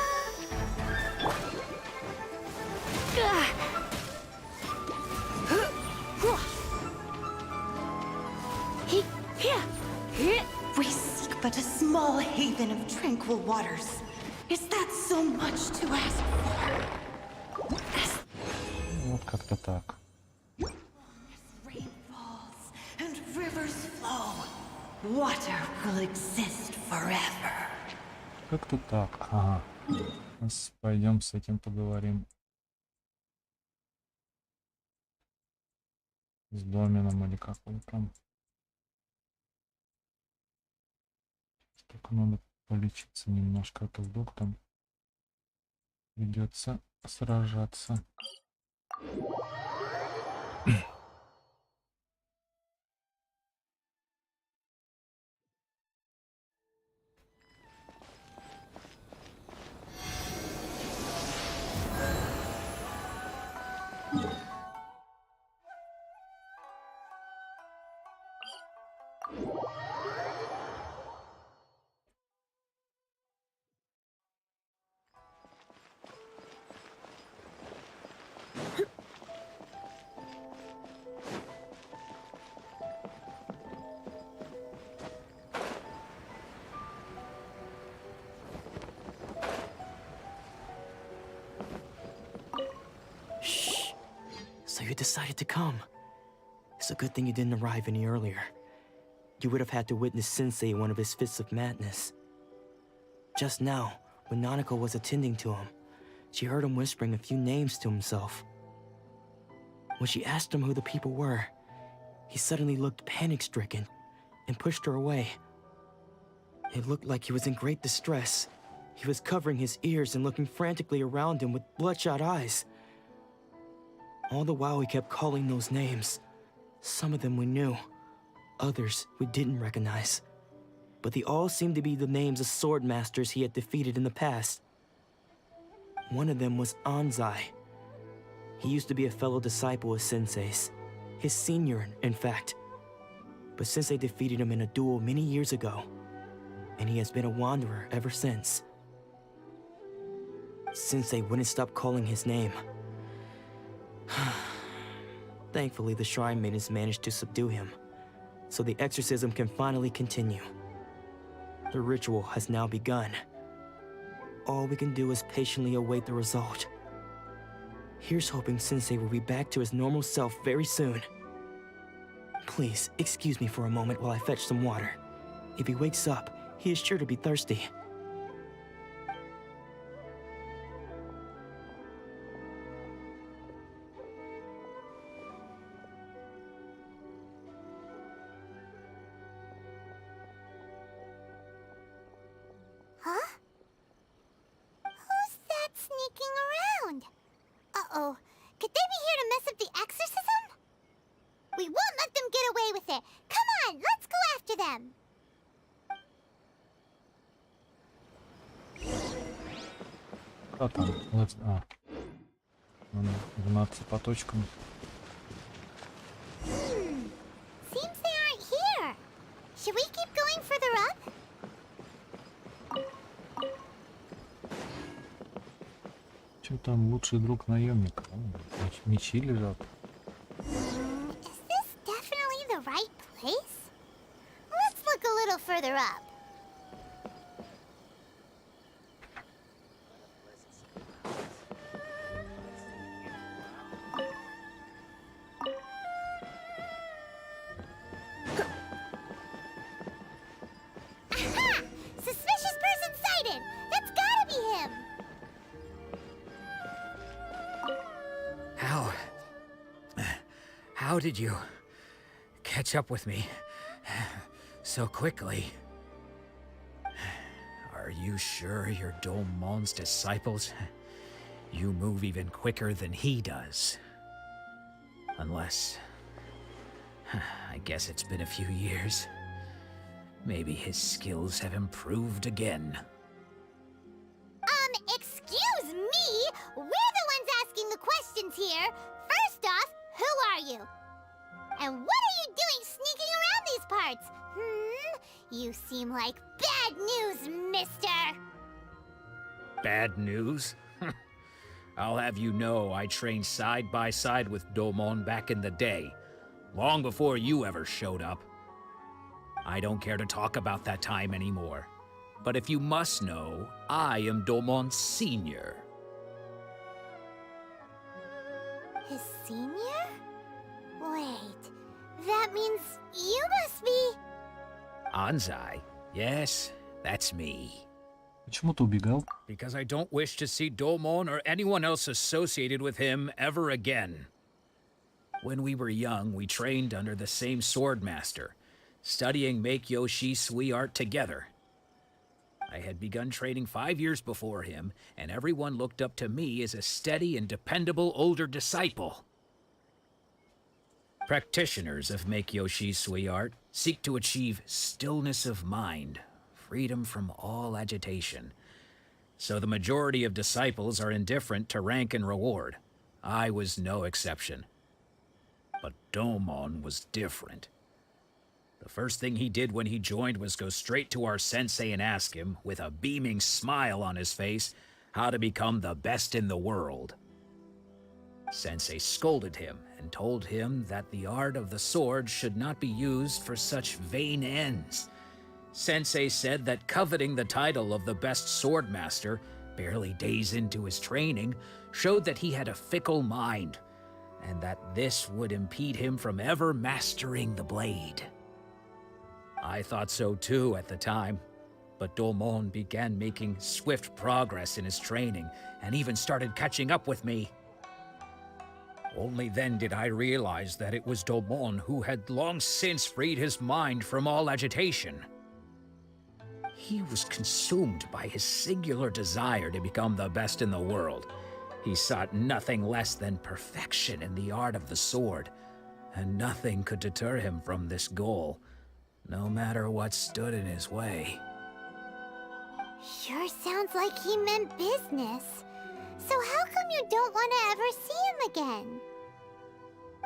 tranquil waters. Is that so much to ask for? Вот как-то так. Rain falls and rivers flow. Water will exist forever. Как-то так. Ага. Пойдем с этим поговорим. С Домином или как он там. Только надо полечиться немножко, а то вдруг там придется сражаться. So you decided to come. It's a good thing you didn't arrive any earlier. You would have had to witness Sensei in one of his fits of madness. Just now, when Nanako was attending to him, she heard him whispering a few names to himself. When she asked him who the people were, he suddenly looked panic-stricken and pushed her away. It looked like he was in great distress. He was covering his ears and looking frantically around him with bloodshot eyes. All the while he kept calling those names. Some of them we knew, others we didn't recognize. But they all seemed to be the names of sword masters he had defeated in the past. One of them was Anzai. He used to be a fellow disciple of Sensei's, his senior, in fact. But Sensei defeated him in a duel many years ago, and he has been a wanderer ever since. Sensei wouldn't stop calling his name. Thankfully, the Shrine Maidens managed to subdue him, so the exorcism can finally continue. The ritual has now begun. All we can do is patiently await the result. Here's hoping Sensei will be back to his normal self very soon. Please, excuse me for a moment while I fetch some water. If he wakes up, he is sure to be thirsty. Huh? Who's that sneaking around? Uh-oh. Could they be here to mess up the exorcism? We won't let them get away with it. Come on, let's go after them. А там, надо гнаться по точкам. Seems they aren't here. Should we keep going further up? Что там лучший друг наемника? Мечи лежат. Is this definitely the right place? Let's look a little further up. Aha! Suspicious person sighted! That's gotta be him! How did you catch up with me so quickly? Are you sure you're Domon's disciples? You move even quicker than he does. Unless... I guess it's been a few years. Maybe his skills have improved again. Excuse me? We're the ones asking the questions here. First off, who are you? And what are you doing sneaking around these parts? You seem like bad news, mister. Bad news? I'll have you know I trained side by side with Domon back in the day, long before you ever showed up. I don't care to talk about that time anymore. But if you must know, I am Domon's senior. His senior? Wait, that means you must be... Anzai? Yes, that's me. Почему ты убегал? Because I don't wish to see Domon or anyone else associated with him ever again. When we were young, we trained under the same swordmaster, studying Make-Yoshi Sui art together. I had begun training 5 years before him, and everyone looked up to me as a steady and dependable older disciple. Practitioners of Make-Yoshi Sui art seek to achieve stillness of mind, freedom from all agitation. So the majority of disciples are indifferent to rank and reward. I was no exception. But Domon was different. The first thing he did when he joined was go straight to our sensei and ask him, with a beaming smile on his face, how to become the best in the world. Sensei scolded him and told him that the art of the sword should not be used for such vain ends. Sensei said that coveting the title of the best swordmaster, barely days into his training, showed that he had a fickle mind, and that this would impede him from ever mastering the blade. I thought so too at the time, but Domon began making swift progress in his training and even started catching up with me. Only then did I realize that it was Domon who had long since freed his mind from all agitation. He was consumed by his singular desire to become the best in the world. He sought nothing less than perfection in the art of the sword, and nothing could deter him from this goal, no matter what stood in his way. Sure sounds like he meant business. So how come you don't want to ever see him again?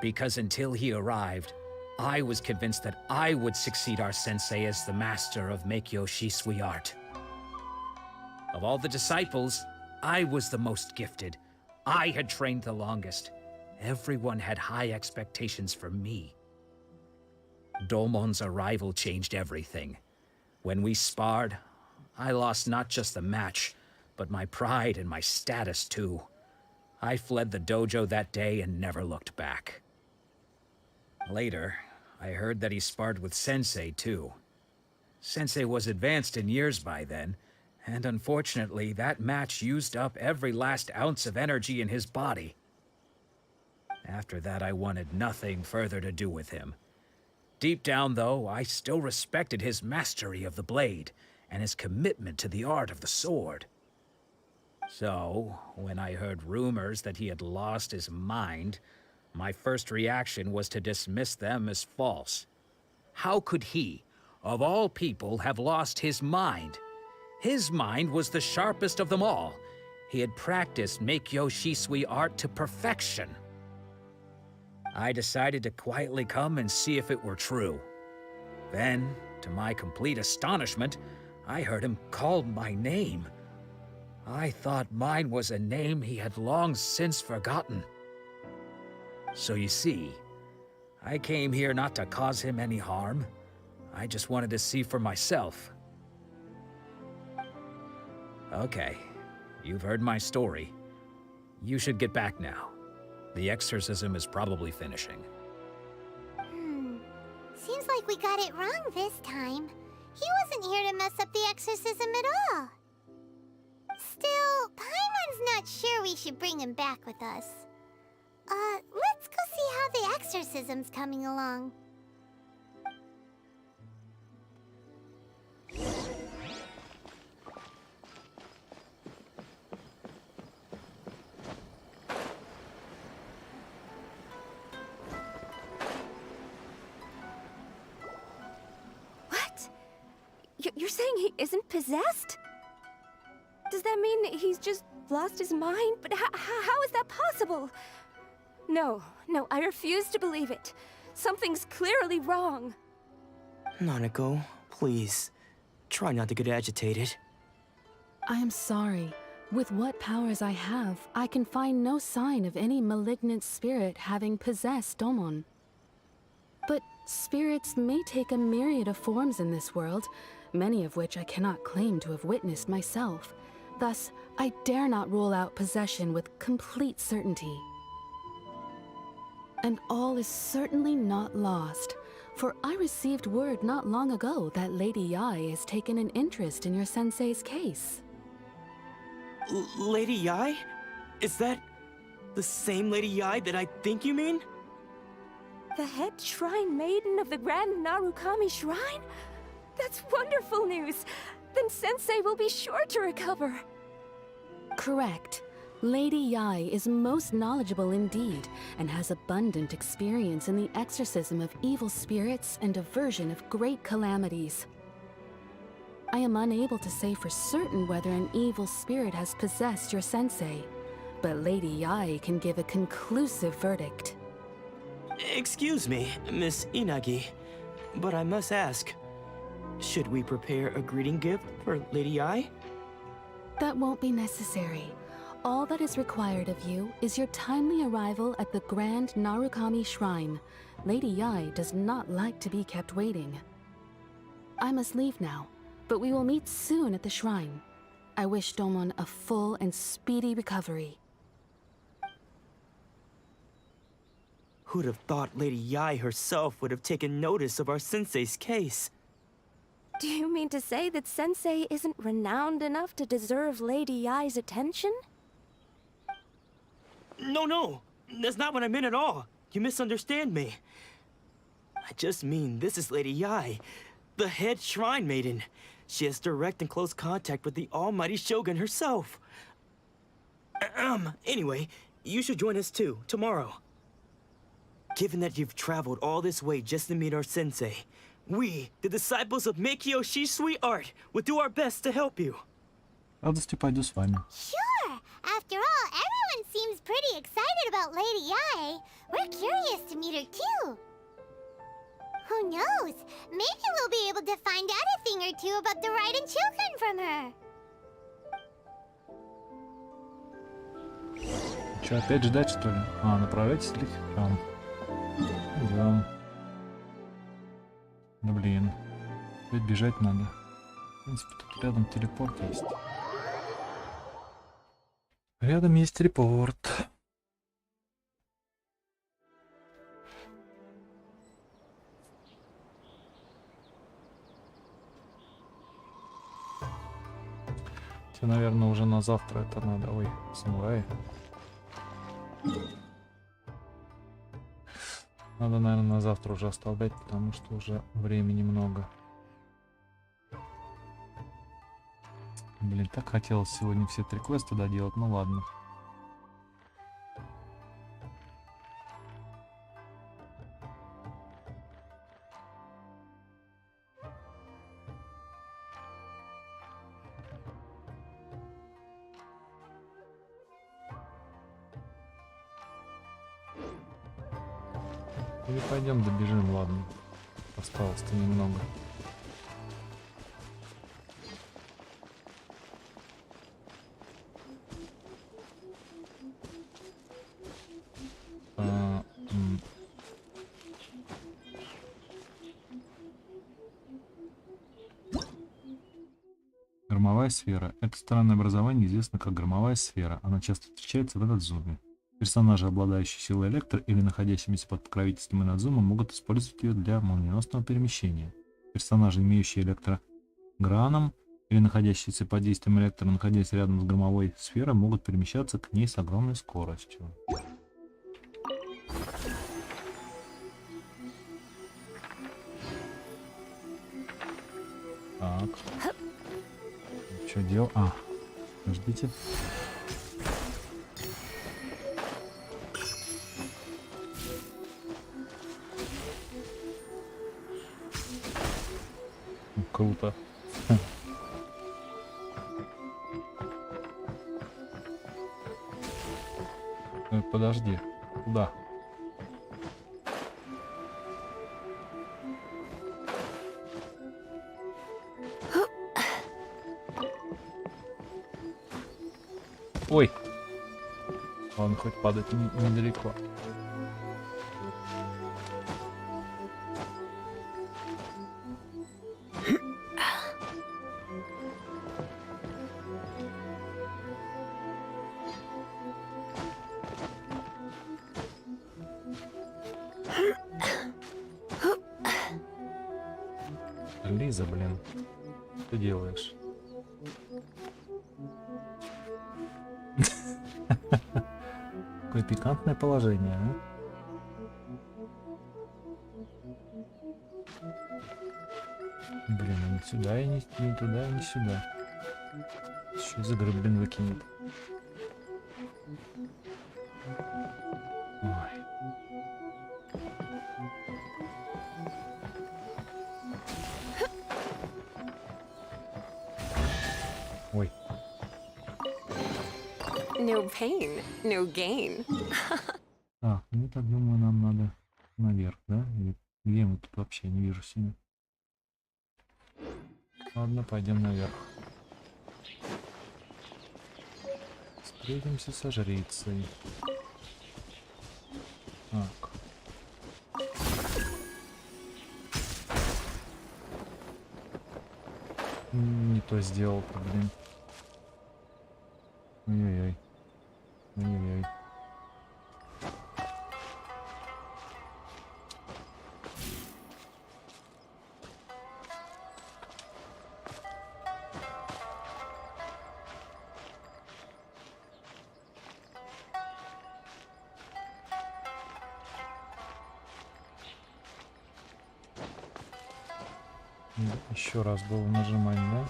Because until he arrived, I was convinced that I would succeed our sensei as the master of Make-Yoshi Sui art. Of all the disciples, I was the most gifted. I had trained the longest. Everyone had high expectations for me. Domon's arrival changed everything. When we sparred, I lost not just the match, but my pride and my status too. I fled the dojo that day and never looked back. Later, I heard that he sparred with Sensei too. Sensei was advanced in years by then, and unfortunately that match used up every last ounce of energy in his body. After that, I wanted nothing further to do with him. Deep down, though, I still respected his mastery of the blade and his commitment to the art of the sword. So, when I heard rumors that he had lost his mind, my first reaction was to dismiss them as false. How could he, of all people, have lost his mind? His mind was the sharpest of them all. He had practiced Make-Yoshi Sui art to perfection. I decided to quietly come and see if it were true. Then, to my complete astonishment, I heard him call my name. I thought mine was a name he had long since forgotten. So you see, I came here not to cause him any harm. I just wanted to see for myself. Okay, you've heard my story. You should get back now. The exorcism is probably finishing. Seems like we got it wrong this time. He wasn't here to mess up the exorcism at all. Still, Paimon's not sure we should bring him back with us. Let's go see how the exorcism's coming along. What? You're saying he isn't possessed? Does that mean he's just lost his mind? But how is that possible? No, I refuse to believe it. Something's clearly wrong. Nanako, please. Try not to get agitated. I am sorry. With what powers I have, I can find no sign of any malignant spirit having possessed Domon. But spirits may take a myriad of forms in this world, many of which I cannot claim to have witnessed myself. Thus, I dare not rule out possession with complete certainty. And all is certainly not lost, for I received word not long ago that Lady Yai has taken an interest in your sensei's case. Lady Yai? Is that the same Lady Yai that I think you mean? The head shrine maiden of the Grand Narukami Shrine? That's wonderful news! Then Sensei will be sure to recover! Correct. Lady Yai is most knowledgeable indeed, and has abundant experience in the exorcism of evil spirits and aversion of great calamities. I am unable to say for certain whether an evil spirit has possessed your sensei, but Lady Yai can give a conclusive verdict. Excuse me, Miss Inagi, but I must ask, should we prepare a greeting gift for Lady Yai? That won't be necessary. All that is required of you is your timely arrival at the Grand Narukami Shrine. Lady Yai does not like to be kept waiting. I must leave now, but we will meet soon at the shrine. I wish Domon a full and speedy recovery. Who'd have thought Lady Yai herself would have taken notice of our sensei's case? Do you mean to say that Sensei isn't renowned enough to deserve Lady Yai's attention? No, that's not what I meant at all. You misunderstand me. I just mean this is Lady Yai, the head shrine maiden. She has direct and close contact with the almighty Shogun herself. Anyway, you should join us too, tomorrow. Given that you've traveled all this way just to meet our sensei, we, the disciples of Meikyo Shisui Art, will do our best to help you. Радости пойду с вами. Sure! After all, everyone seems pretty excited about Lady Yai. We're curious to meet her too. Who knows? Maybe we'll be able to find out a thing or two about the Raiden children from her. Че, опять ждать, что ли? Направляйтесь ли в храм? Идем. Да блин. Ведь бежать надо. В принципе, тут рядом телепорт есть. Рядом есть телепорт. Тебе, наверное, уже на завтра это надо. Ой, самурай. Надо, наверное, на завтра уже оставлять, потому что уже времени много. Блин, так хотелось сегодня все 3 квеста доделать, ну ладно. Или пойдем добежим, ладно. Осталось-то немного. Громовая сфера. Это странное образование известно как громовая сфера. Она часто встречается в этот зуме. Персонажи, обладающие силой электро или находящимися под покровительством Инадзума, могут использовать ее для молниеносного перемещения. Персонажи, имеющие электрограном или находящиеся под действием электро, находясь рядом с громовой сферой, могут перемещаться к ней с огромной скоростью. Так. Что делать? Подождите. Круто. Подожди. Куда? Ой. Ладно, хоть падать недалеко. Лиза, блин. Что ты делаешь? Какое пикантное положение, а? Блин, а не сюда, и не туда, и не сюда. Что за грыблин выкинет? Ой. Ой. No pain, no gain. Так, ну так думаю, нам надо наверх, да? Или где мы тут вообще? Не вижу себя. Ладно, пойдем наверх. Встретимся со жрицей. Так. Не то сделал-то, блин. Ой-ой-ой. Ой-ой-ой. Еще раз было нажимать, да?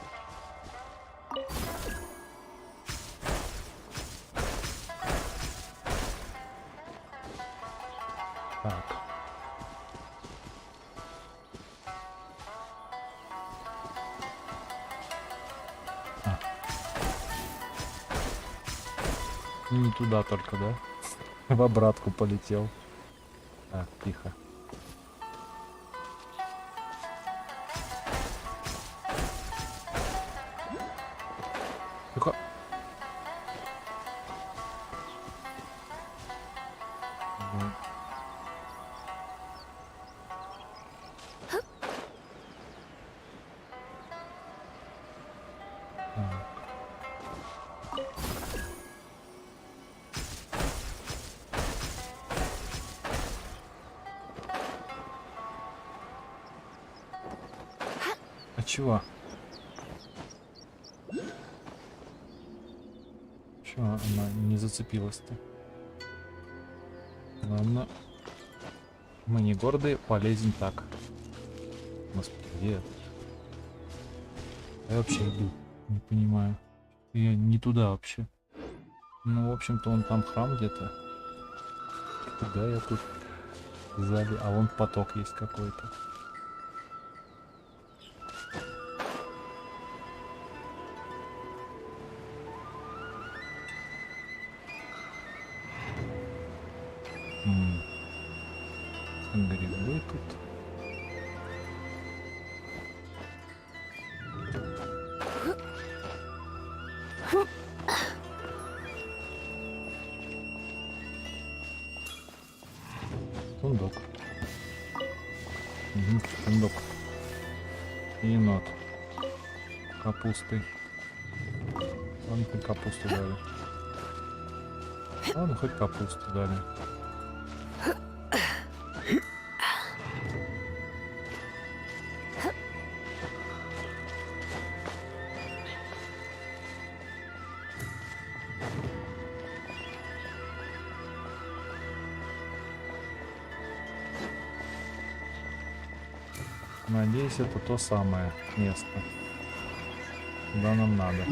Так. Не туда только, да? В обратку полетел. Так, тихо. Тихо. А чего? Чего она не зацепилась-то? Ладно. Мы не гордые, полезем так. Господи, где это? Я вообще иду. Не понимаю. Я не туда вообще. Ну, в общем-то, он там храм где-то. Куда я тут сзади? А вон поток есть какой-то. Грибы тут. Сундук. Угу, сундук. Енот. Капусты. Ладно, хоть капусту дали. Ладно, хоть капусту дали. Надеюсь, это то самое место, куда нам надо.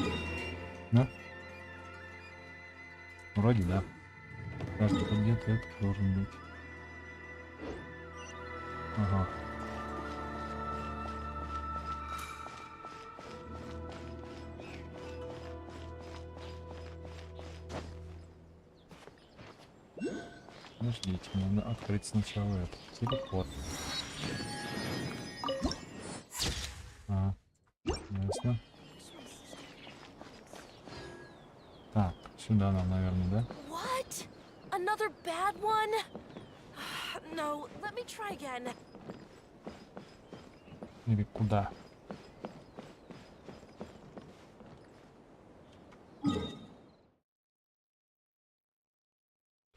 Да? Вроде да. Кажется, где-то это должен быть. Ага. Подождите, надо открыть сначала этот телепорт. Ясно. Так, сюда нам, наверное, да? What? Another bad one? No, let me try again. Или куда?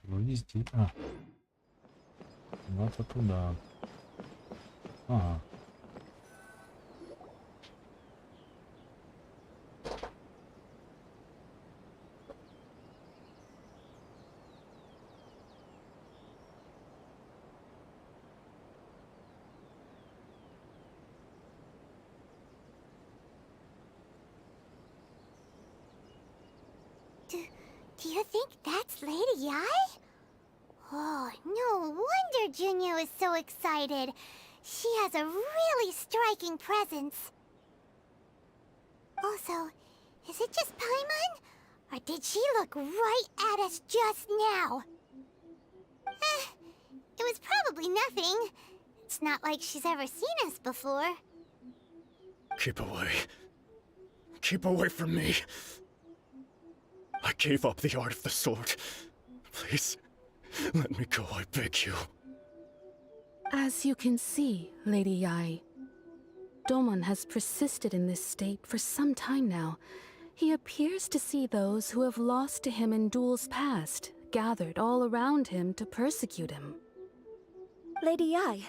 Вроде здесь. А. Куда-то туда. Ага. Do you think that's Lady Yai? Oh, no wonder Junior is so excited. She has a really striking presence. Also, is it just Paimon? Or did she look right at us just now? It was probably nothing. It's not like she's ever seen us before. Keep away. Keep away from me. I gave up the art of the sword. Please, let me go, I beg you. As you can see, Lady Yai, Domon has persisted in this state for some time now. He appears to see those who have lost to him in duels past, gathered all around him to persecute him. Lady Yai,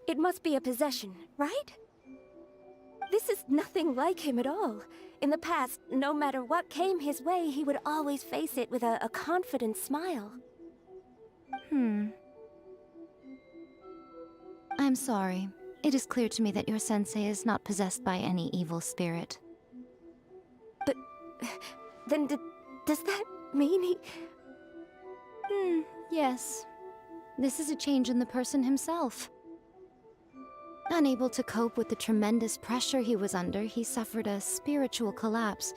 it must be a possession, right? This is nothing like him at all. In the past, no matter what came his way, he would always face it with a confident smile. I'm sorry. It is clear to me that your sensei is not possessed by any evil spirit. But then does that mean he... Yes. This is a change in the person himself. Unable to cope with the tremendous pressure he was under, he suffered a spiritual collapse.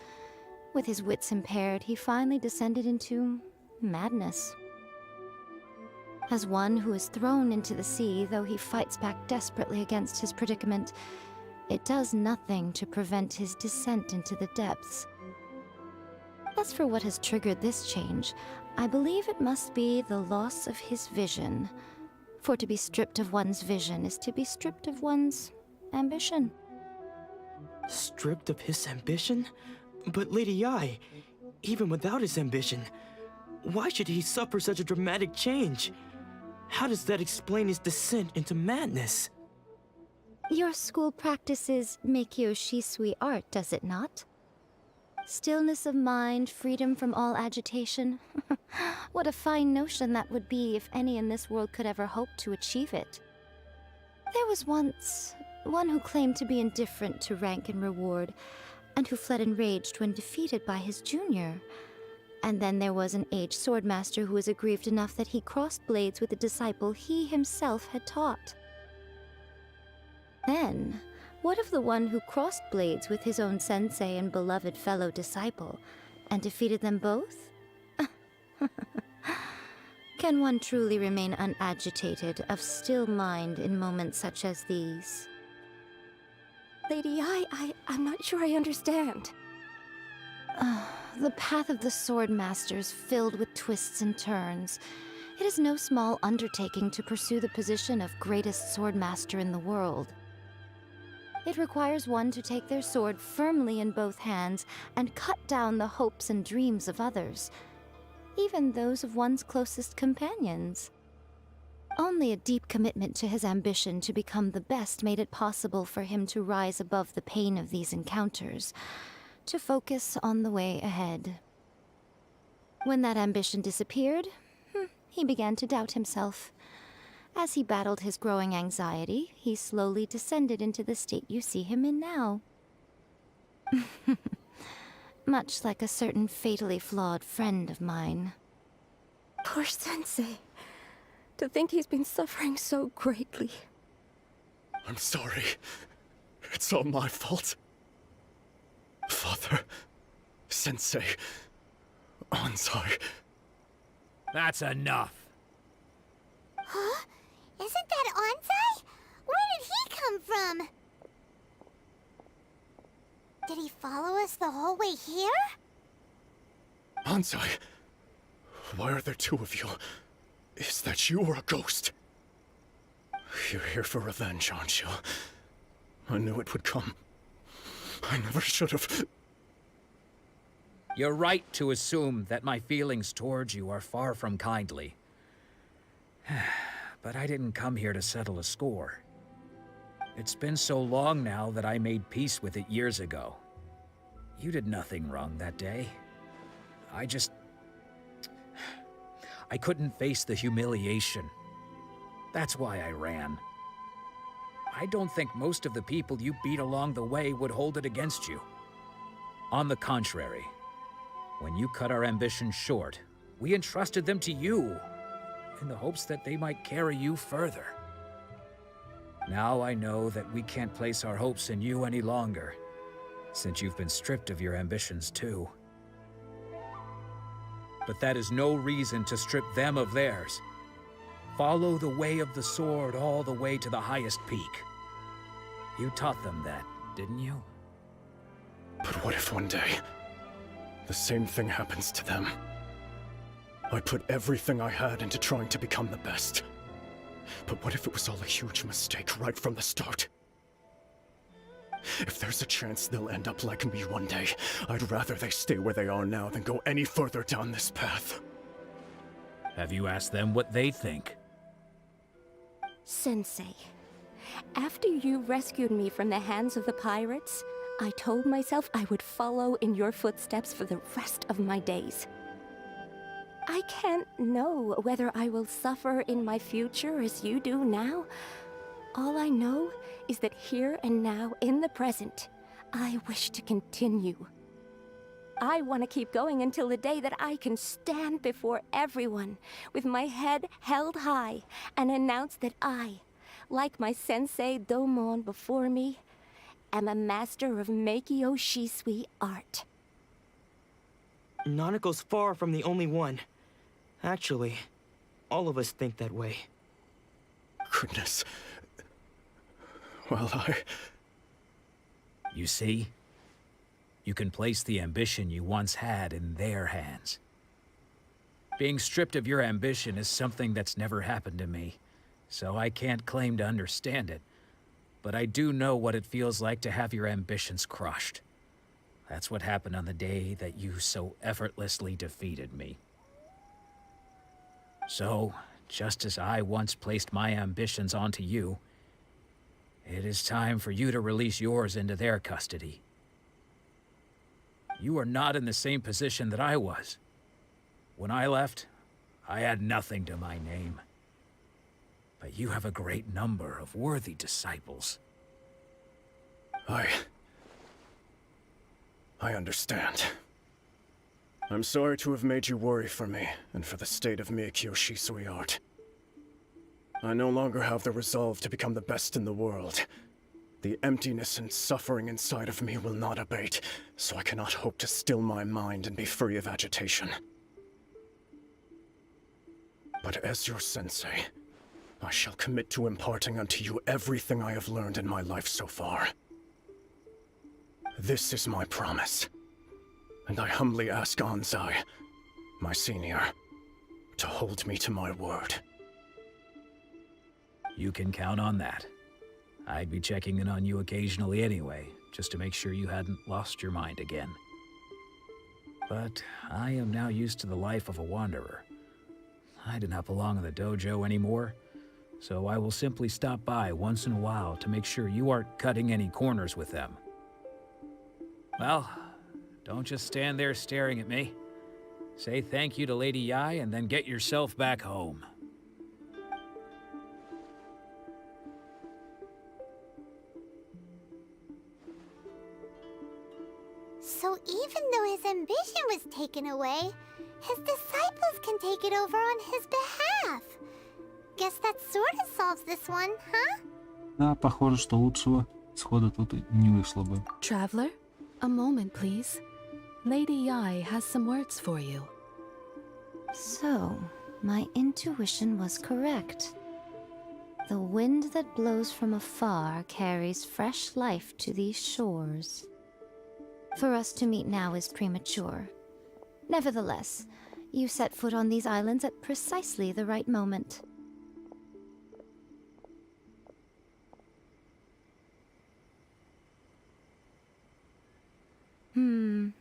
With his wits impaired, he finally descended into madness. As one who is thrown into the sea, though he fights back desperately against his predicament, it does nothing to prevent his descent into the depths. As for what has triggered this change, I believe it must be the loss of his vision. For to be stripped of one's vision is to be stripped of one's ambition. Stripped of his ambition? But Lady Yai, even without his ambition, why should he suffer such a dramatic change? How does that explain his descent into madness? Your school practices Meikyo Shisui art, does it not? Stillness of mind, freedom from all agitation. What a fine notion that would be if any in this world could ever hope to achieve it. There was once one who claimed to be indifferent to rank and reward, and who fled enraged when defeated by his junior. And then there was an aged swordmaster who was aggrieved enough that he crossed blades with a disciple he himself had taught. Then, what of the one who crossed blades with his own sensei and beloved fellow disciple, and defeated them both? Can one truly remain unagitated, of still mind in moments such as these? Lady Yai, I'm not sure I understand. The path of the swordmaster is filled with twists and turns. It is no small undertaking to pursue the position of greatest swordmaster in the world. It requires one to take their sword firmly in both hands and cut down the hopes and dreams of others, even those of one's closest companions. Only a deep commitment to his ambition to become the best made it possible for him to rise above the pain of these encounters, to focus on the way ahead. When that ambition disappeared, he began to doubt himself. As he battled his growing anxiety, he slowly descended into the state you see him in now. Much like a certain fatally flawed friend of mine. Poor Sensei. To think he's been suffering so greatly. I'm sorry. It's all my fault. Father, Sensei, Ansai. That's enough. Huh? Isn't that Ansai? Where did he come from? Did he follow us the whole way here? Ansai, why are there two of you? Is that you or a ghost? You're here for revenge, aren't you? I knew it would come. I never should have. You're right to assume that my feelings towards you are far from kindly. But I didn't come here to settle a score. It's been so long now that I made peace with it years ago. You did nothing wrong that day. I couldn't face the humiliation. That's why I ran. I don't think most of the people you beat along the way would hold it against you. On the contrary, when you cut our ambitions short, We entrusted them to you, in the hopes that they might carry you further. Now I know that we can't place our hopes in you any longer, since you've been stripped of your ambitions too. But that is no reason to strip them of theirs. Follow the way of the sword all the way to the highest peak. You taught them that, didn't you? But what if one day, the same thing happens to them? I put everything I had into trying to become the best. But what if it was all a huge mistake right from the start? If there's a chance they'll end up like me one day, I'd rather they stay where they are now than go any further down this path. Have you asked them what they think? Sensei, after you rescued me from the hands of the pirates, I told myself I would follow in your footsteps for the rest of my days. I can't know whether I will suffer in my future as you do now. All I know is that here and now, in the present, I wish to continue. I want to keep going until the day that I can stand before everyone with my head held high and announce that I, like my sensei Domon before me, am a master of Meikyo Shisui art. Nanako's far from the only one. Actually, all of us think that way. Goodness. Well, You see? You can place the ambition you once had in their hands. Being stripped of your ambition is something that's never happened to me, so I can't claim to understand it. But I do know what it feels like to have your ambitions crushed. That's what happened on the day that you so effortlessly defeated me. So, just as I once placed my ambitions onto you, it is time for you to release yours into their custody. You are not in the same position that I was. When I left, I had nothing to my name. But you have a great number of worthy disciples. I understand. I'm sorry to have made you worry for me, and for the state of Meikyo Shisui art. I no longer have the resolve to become the best in the world. The emptiness and suffering inside of me will not abate, so I cannot hope to still my mind and be free of agitation. But as your sensei, I shall commit to imparting unto you everything I have learned in my life so far. This is my promise. And I humbly ask Anzai, my senior, to hold me to my word. You can count on that. I'd be checking in on you occasionally anyway, just to make sure you hadn't lost your mind again. But I am now used to the life of a wanderer. I do not belong in the dojo anymore, so I will simply stop by once in a while to make sure you aren't cutting any corners with them. Well, don't just stand there staring at me. Say thank you to Lady Yai and then get yourself back home. So even though his ambition was taken away, his disciples can take it over on his behalf. Guess that sort of solves this one, huh? Да, похоже, что лучшего исхода тут и не вышло бы. Traveler, a moment, please. Lady Yai has some words for you. So, my intuition was correct. The wind that blows from afar carries fresh life to these shores. For us to meet now is premature. Nevertheless, you set foot on these islands at precisely the right moment.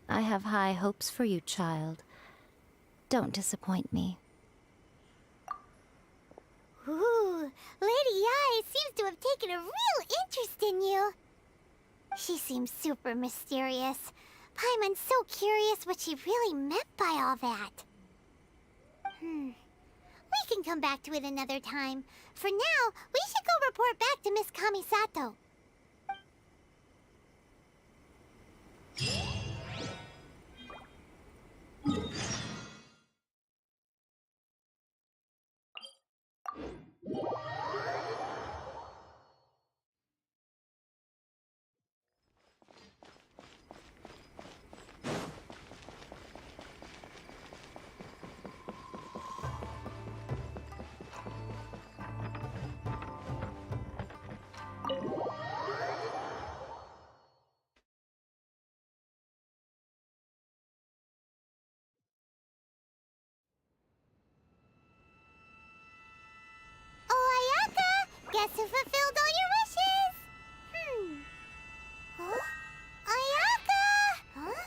I have high hopes for you, child. Don't disappoint me. Ooh, Lady Yai seems to have taken a real interest in you. She seems super mysterious. Paimon's so curious what she really meant by all that. We can come back to it another time. For now, we should go report back to Miss Kamisato. guess who fulfilled all your wishes? Huh? Ayaka! Huh?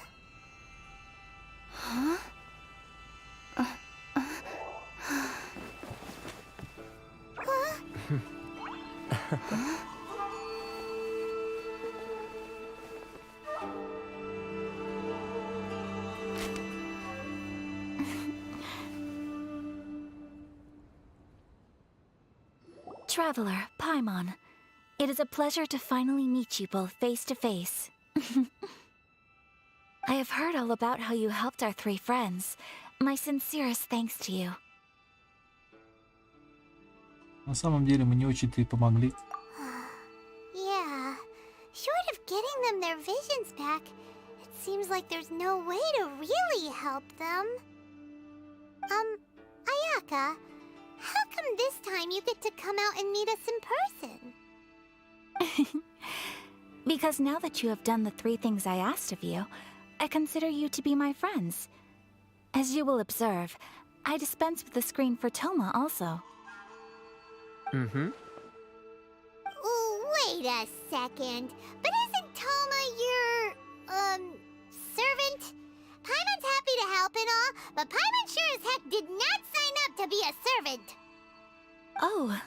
Traveler, Paimon, it is a pleasure to finally meet you both face to face. I have heard all about how you helped our three friends. My sincerest thanks to you. На самом деле мы не очень-то и помогли. Yeah. Short of getting them their visions back, it seems like there's no way to really help them. Ayaka, how come this time you get to come out and meet us in person? Because now that you have done the three things I asked of you, I consider you to be my friends. As you will observe, I dispense with the screen for Toma also. Mm-hmm. Wait a second. But isn't Toma your, servant? Paimon's happy to help and all, but Paimon sure as heck did not sign up to be a servant. Oh.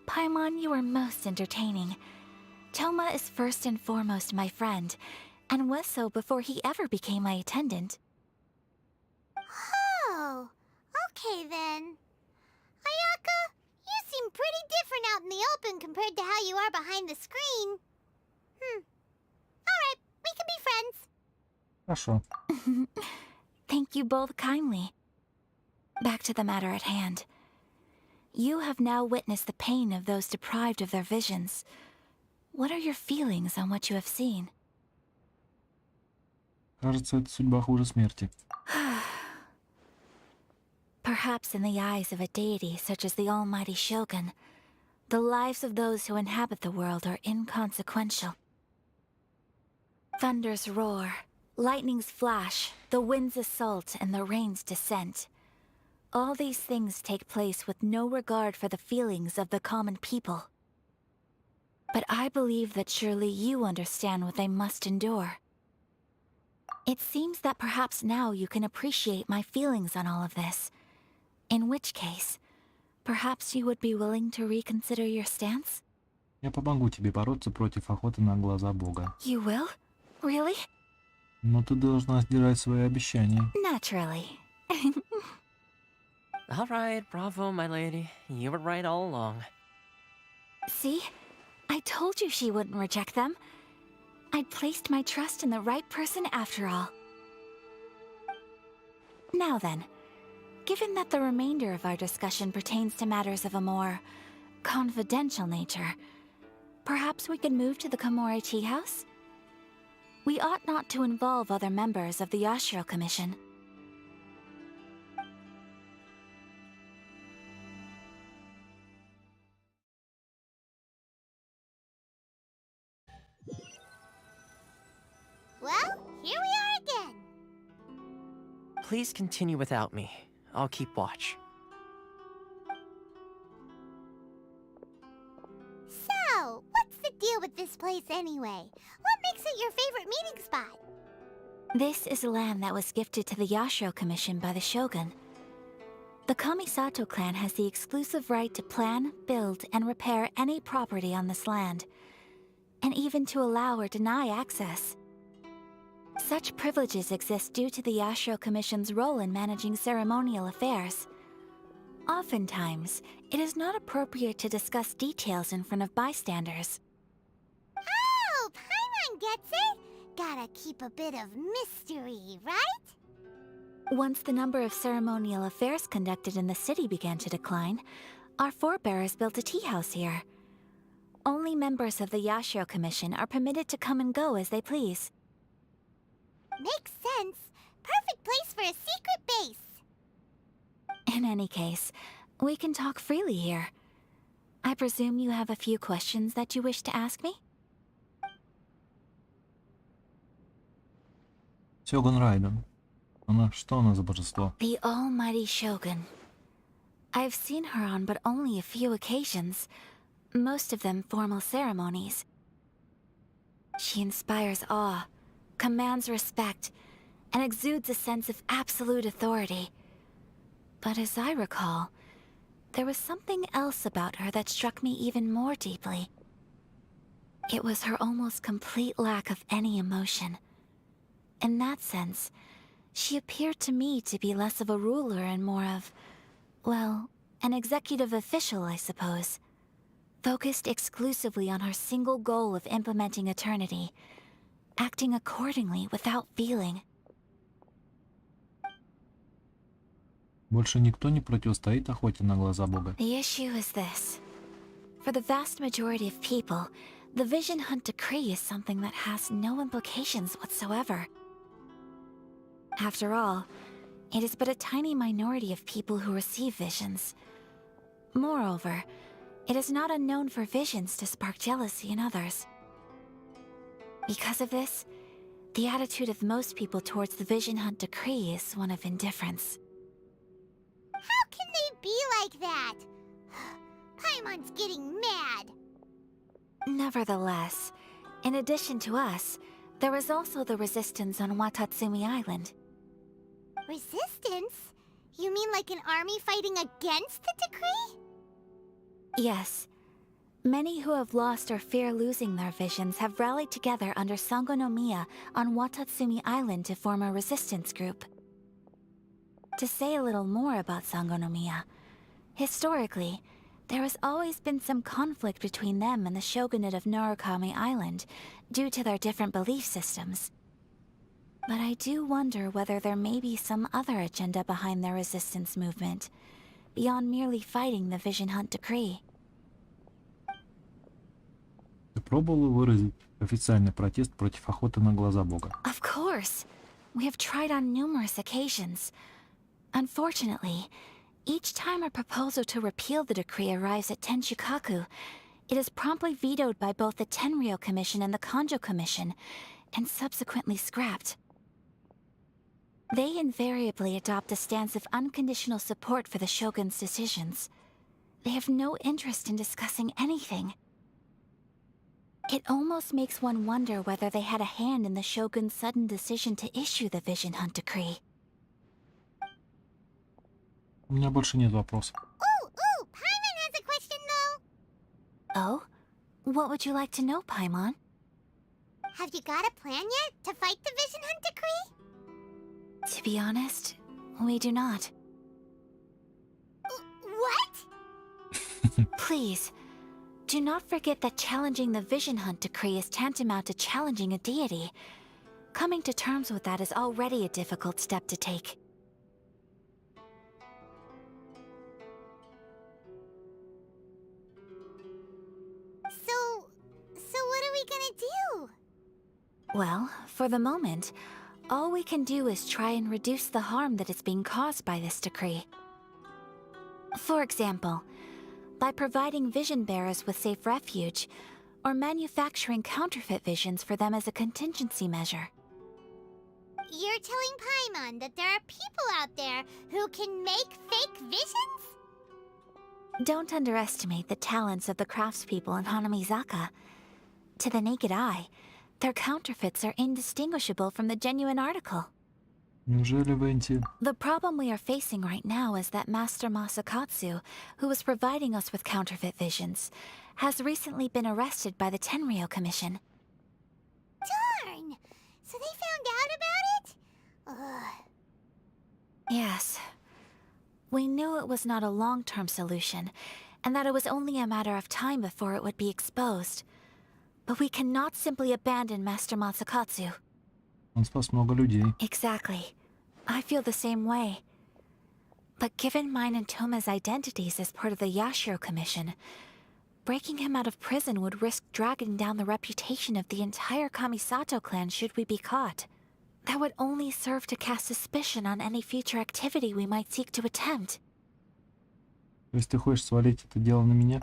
Paimon, you are most entertaining. Toma is first and foremost my friend, and was so before he ever became my attendant. Oh, okay then. Ayaka, you seem pretty different out in the open compared to how you are behind the screen. Alright, we can be friends. Хорошо. Thank you both kindly. Back to the matter at hand. You have now witnessed the pain of those deprived of their visions. What are your feelings on what you have seen? Кажется, это судьба хуже смерти. Perhaps in the eyes of a deity such as the almighty Shogun, the lives of those who inhabit the world are inconsequential. Thunders roar, lightnings flash, the winds assault, and the rains descent. All these things take place with no regard for the feelings of the common people. But I believe that surely you understand what they must endure. It seems that perhaps now you can appreciate my feelings on all of this. In which case, perhaps you would be willing to reconsider your stance? Я помогу тебе бороться против охоты на глаза Бога. You will? Really? Но ты должна сдержать свои обещания. Naturally. All right, bravo, my lady. You were right all along. See? I told you she wouldn't reject them. I'd placed my trust in the right person after all. Now then, given that the remainder of our discussion pertains to matters of a more confidential nature, perhaps we could move to the Komori Tea House? We ought not to involve other members of the Yashiro Commission. Well, here we are again. Please continue without me. I'll keep watch. So, what's the deal with this place anyway? What makes it your favorite meeting spot? This is land that was gifted to the Yashiro Commission by the Shogun. The Kamisato clan has the exclusive right to plan, build, and repair any property on this land, and even to allow or deny access. Such privileges exist due to the Yashiro Commission's role in managing ceremonial affairs. Oftentimes, it is not appropriate to discuss details in front of bystanders. Oh, Paimon gets it. Gotta keep a bit of mystery, right? Once the number of ceremonial affairs conducted in the city began to decline, our forebears built a tea house here. Only members of the Yashiro Commission are permitted to come and go as they please. Makes sense. Perfect place for a secret base. In any case, we can talk freely here. I presume you have a few questions that you wish to ask me? Сёгун Райден. Что она за божество? The almighty Shogun. I've seen her on but only a few occasions, most of them formal ceremonies. She inspires awe, commands respect, and exudes a sense of absolute authority. But as I recall, there was something else about her that struck me even more deeply. It was her almost complete lack of any emotion. In that sense, she appeared to me to be less of a ruler and more of, well, an executive official, I suppose. Focused exclusively on her single goal of implementing eternity, acting accordingly without feeling. Больше никто не противостоит охоте на глаза Бога. The issue is this. For the vast majority of people, the vision hunt decree is something that has no implications whatsoever. After all, it is but a tiny minority of people who receive visions. Moreover, it is not unknown for visions to spark jealousy in others. Because of this, the attitude of most people towards the vision hunt decree is one of indifference. How can they be like that? Paimon's getting mad. Nevertheless, in addition to us, there is also the resistance on Watatsumi Island. Resistance? You mean like an army fighting against the decree? Yes. Many who have lost or fear losing their visions have rallied together under Sangonomiya on Watatsumi Island to form a resistance group. To say a little more about Sangonomiya, historically, there has always been some conflict between them and the shogunate of Narukami Island due to their different belief systems. But I do wonder whether there may be some other agenda behind their resistance movement, beyond merely fighting the Vision Hunt Decree. Ты пробовала выразить официальный протест против охоты на глаза Бога? Of course. We have tried on numerous occasions. Unfortunately, each time a proposal to repeal the decree arrives at Tenshukaku, it is promptly vetoed by both the Tenryou Commission and the Kanjo Commission, and subsequently scrapped. They invariably adopt a stance of unconditional support for the Shogun's decisions. They have no interest in discussing anything. It almost makes one wonder whether they had a hand in the Shogun's sudden decision to issue the Vision Hunt Decree. У меня больше нет вопросов. Ooh, Paimon has a question though. Oh? What would you like to know, Paimon? Have you got a plan yet to fight the Vision Hunt Decree? To be honest, we do not. What? Please, do not forget that challenging the Vision Hunt Decree is tantamount to challenging a deity. Coming to terms with that is already a difficult step to take. So what are we gonna do? Well, for the moment, all we can do is try and reduce the harm that is being caused by this decree. For example, by providing vision bearers with safe refuge, or manufacturing counterfeit visions for them as a contingency measure. You're telling Paimon that there are people out there who can make fake visions? Don't underestimate the talents of the craftspeople in Hanamizaka. To the naked eye, their counterfeits are indistinguishable from the genuine article. Неужели Венти? The problem we are facing right now is that Master Masakatsu, who was providing us with counterfeit visions, has recently been arrested by the Tenryou Commission. Darn! So they found out about it? Ugh. Yes. We knew it was not a long-term solution, and that it was only a matter of time before it would be exposed. But we cannot simply abandon Master Masakatsu. Он спас много людей. Exactly. I feel the same way. But given mine and Toma's identities as part of the Yashiro Commission, breaking him out of prison would risk dragging down the reputation of the entire Kamisato clan should we be caught. That would only serve to cast suspicion on any future activity we might seek to attempt. То есть ты хочешь свалить это дело на меня?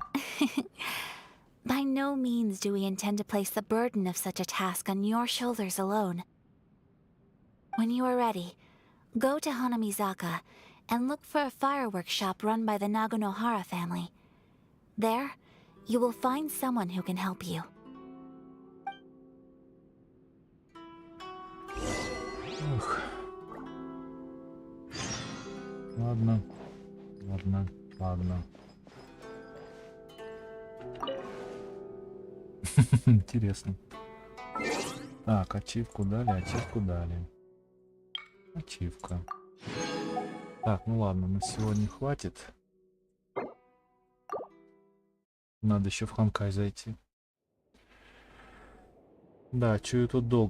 By no means do we intend to place the burden of such a task on your shoulders alone. When you are ready, go to Hanamizaka and look for a fireworks shop run by the Naganohara family. There, you will find someone who can help you. Ух. Ладно. Интересно. Так, ачивку дали. Ачивка. Так, ну ладно, на сегодня хватит. Надо еще в Ханкай зайти. Да, чую тут долго.